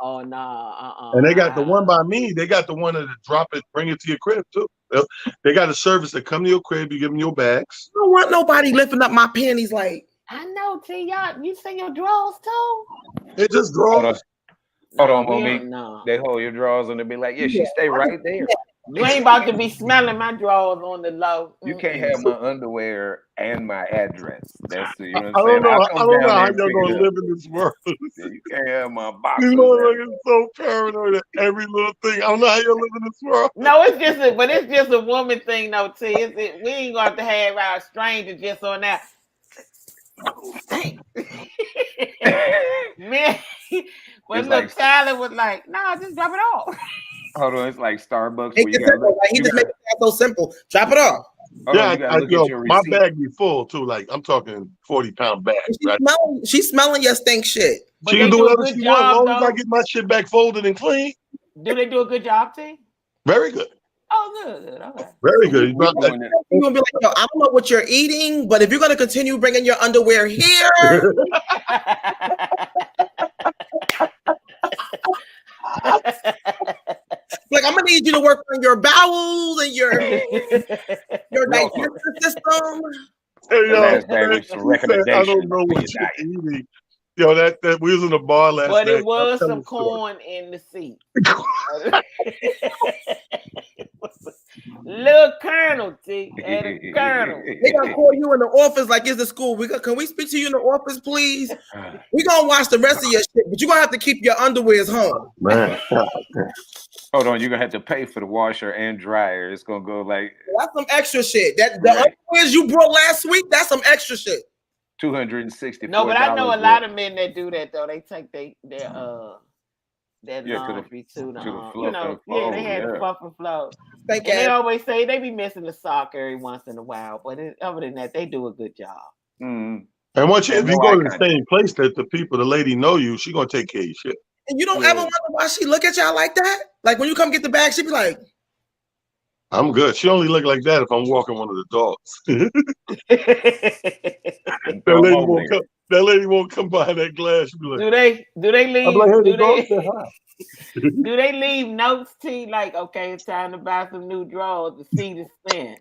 Oh, no. And they got the one by me. They got the one that drop it, bring it to your crib, too. They got a service that come to your crib. You give them your bags. I don't want nobody lifting up my panties like. I know, T. Y'all, you see your drawers, too? It just drawers. Hold on, Monique. They hold your drawers and they be like, she stay right there. You ain't about to be smelling my drawers on the low. You can't have my underwear and my address. That's you know what I'm saying. I don't know how you're gonna live in this world. You can't have my box. You know, like it's so paranoid at every little thing. I don't know how you live in this world. No, it's just a woman thing, though. T. We ain't going to have our stranger just on that. Man, when the Tyler was like, "No, just drop it off." Hold on, it's like Starbucks. He just make it so simple. Drop it off. My bag be full too. Like I'm talking 40-pound bag. She's smelling your stink shit. She can do whatever she wants as long as I get my shit back folded and clean. Do they do a good job, T? Very good. Oh, good. Okay. Very good. You're gonna be like, yo, I don't know what you're eating, but if you're gonna continue bringing your underwear here. Like I'm gonna need you to work on your bowels and your digestive system. Hey, yo, I don't know what you're eating. Yo, that we was in the bar last night. But it was some corn in the seat. Little Colonel, T. And a Colonel. They gonna call you in the office like it's the school. Can we speak to you in the office, please? We gonna watch the rest of your shit, but you're gonna have to keep your underwears home. Man. Hold on, you're gonna have to pay for the washer and dryer. It's gonna go like that's some extra shit. The underwears you brought last week, that's some extra shit. $264. No, but I know a lot of men that do that though. They take their laundry to the they had the fluff and flow. And they always say they be missing the sock every once in a while, but other than that, they do a good job. Mm. And if you go to the same place that the lady know you, she gonna take care of your shit. And you don't ever wonder why she look at y'all like that? Like when you come get the bag, she be like, I'm good. She only look like that if I'm walking one of the dogs. That lady won't come by that glass. She be like, do they leave? I'm like, hey, do they leave notes to you like, okay, it's time to buy some new drawers, the seat is thin.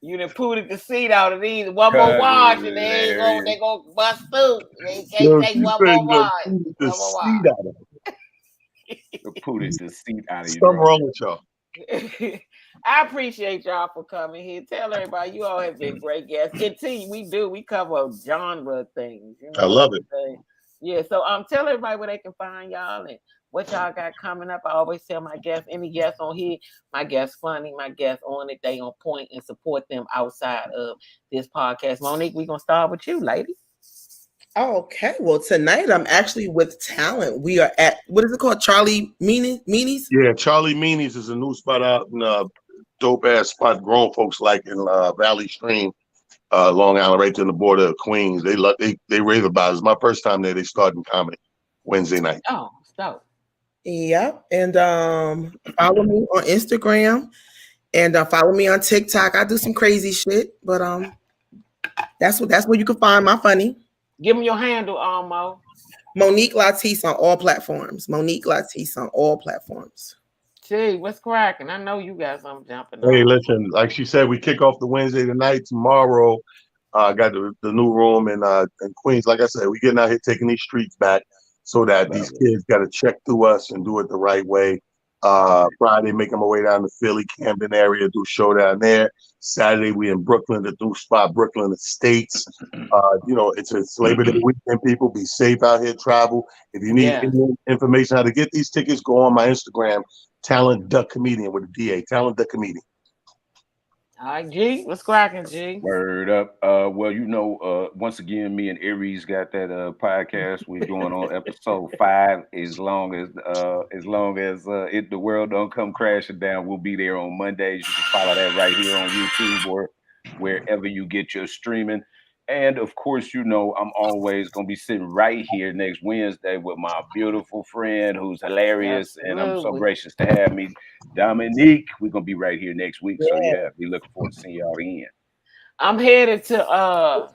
You done pooted the seat out of these. One more wash and they gonna bust through. They can't take one more wash. The seat out of it. Pooted the seat out of you. Something wrong with y'all. I appreciate y'all for coming here. Tell everybody you all have been great guests. We cover genre things. You know I love it. Yeah, so tell everybody where they can find y'all and what y'all got coming up. I always tell my guests, any guests on here, my guests funny, my guests on it, they on point, and support them outside of this podcast. Monique, we're gonna start with you, lady. Okay, well tonight I'm actually with talent. We are at, what is it called? Charlie Meanies? Yeah, Charlie Meanies is a new spot out in dope ass spot grown folks like in Valley Stream, Long Island, right there on the border of Queens. They rave about it. It's my first time there. They start in comedy Wednesday night. Oh, stop. Yep. And follow me on Instagram and follow me on TikTok. I do some crazy shit, but that's where you can find my funny. Give me your handle, Mo. Monique Latise on all platforms. Monique Latise on all platforms. Gee, what's cracking? I know you got something jumping. Hey, listen, like she said, we kick off the Wednesday tonight. Tomorrow, got the new room in Queens. Like I said, we getting out here taking these streets back so that these kids got to check through us and do it the right way. Friday, making my way down to Philly, Camden area, do a show down there. Saturday, we in Brooklyn, the new spot, Brooklyn Estates. It's Labor Day weekend, people. Be safe out here, travel. If you need any information how to get these tickets, go on my Instagram, Talent Duck Comedian with a DA, Talent Duck Comedian. All right, G, what's cracking, G? Word up. Once again, me and Aries got that podcast. We're doing on episode 5. As long as the world don't come crashing down, we'll be there on Mondays. You can follow that right here on YouTube or wherever you get your streaming. And of course, I'm always gonna be sitting right here next Wednesday with my beautiful friend who's hilarious, and I'm so gracious to have me, Dominique. We're gonna be right here next week. So be looking forward to seeing y'all again. I'm headed to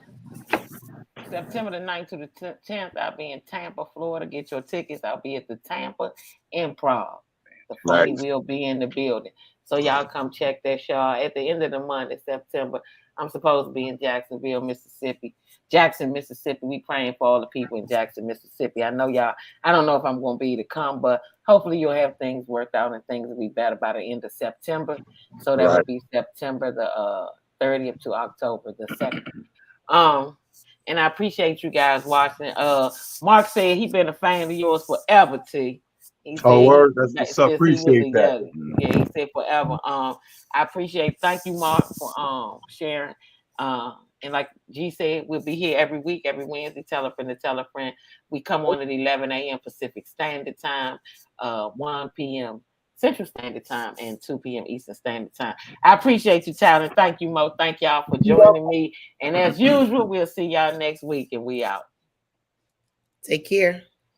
September the 9th to the 10th. I'll be in Tampa, Florida. Get your tickets. I'll be at the Tampa Improv. The funny will be in the building. So y'all come check that show at the end of the month in September. I'm supposed to be in Jackson, Mississippi. We praying for all the people in Jackson, Mississippi. I know y'all, I don't know if I'm going to be able to come, but hopefully you'll have things worked out and things will be better by the end of September. So that will be September the 30th to October the 2nd. And I appreciate you guys watching. Mark said he's been a fan of yours forever, T. Word. That's appreciate that. Yeah, he said forever. I appreciate. Thank you, Mark, for sharing. And like G said, we'll be here every week, every Wednesday. Tell a friend to tell a friend. We come on at 11 a.m. Pacific Standard Time, 1 p.m. Central Standard Time, and 2 p.m. Eastern Standard Time. I appreciate you, Talent. Thank you, Mo. Thank y'all for joining me. And as usual, we'll see y'all next week, and we out. Take care.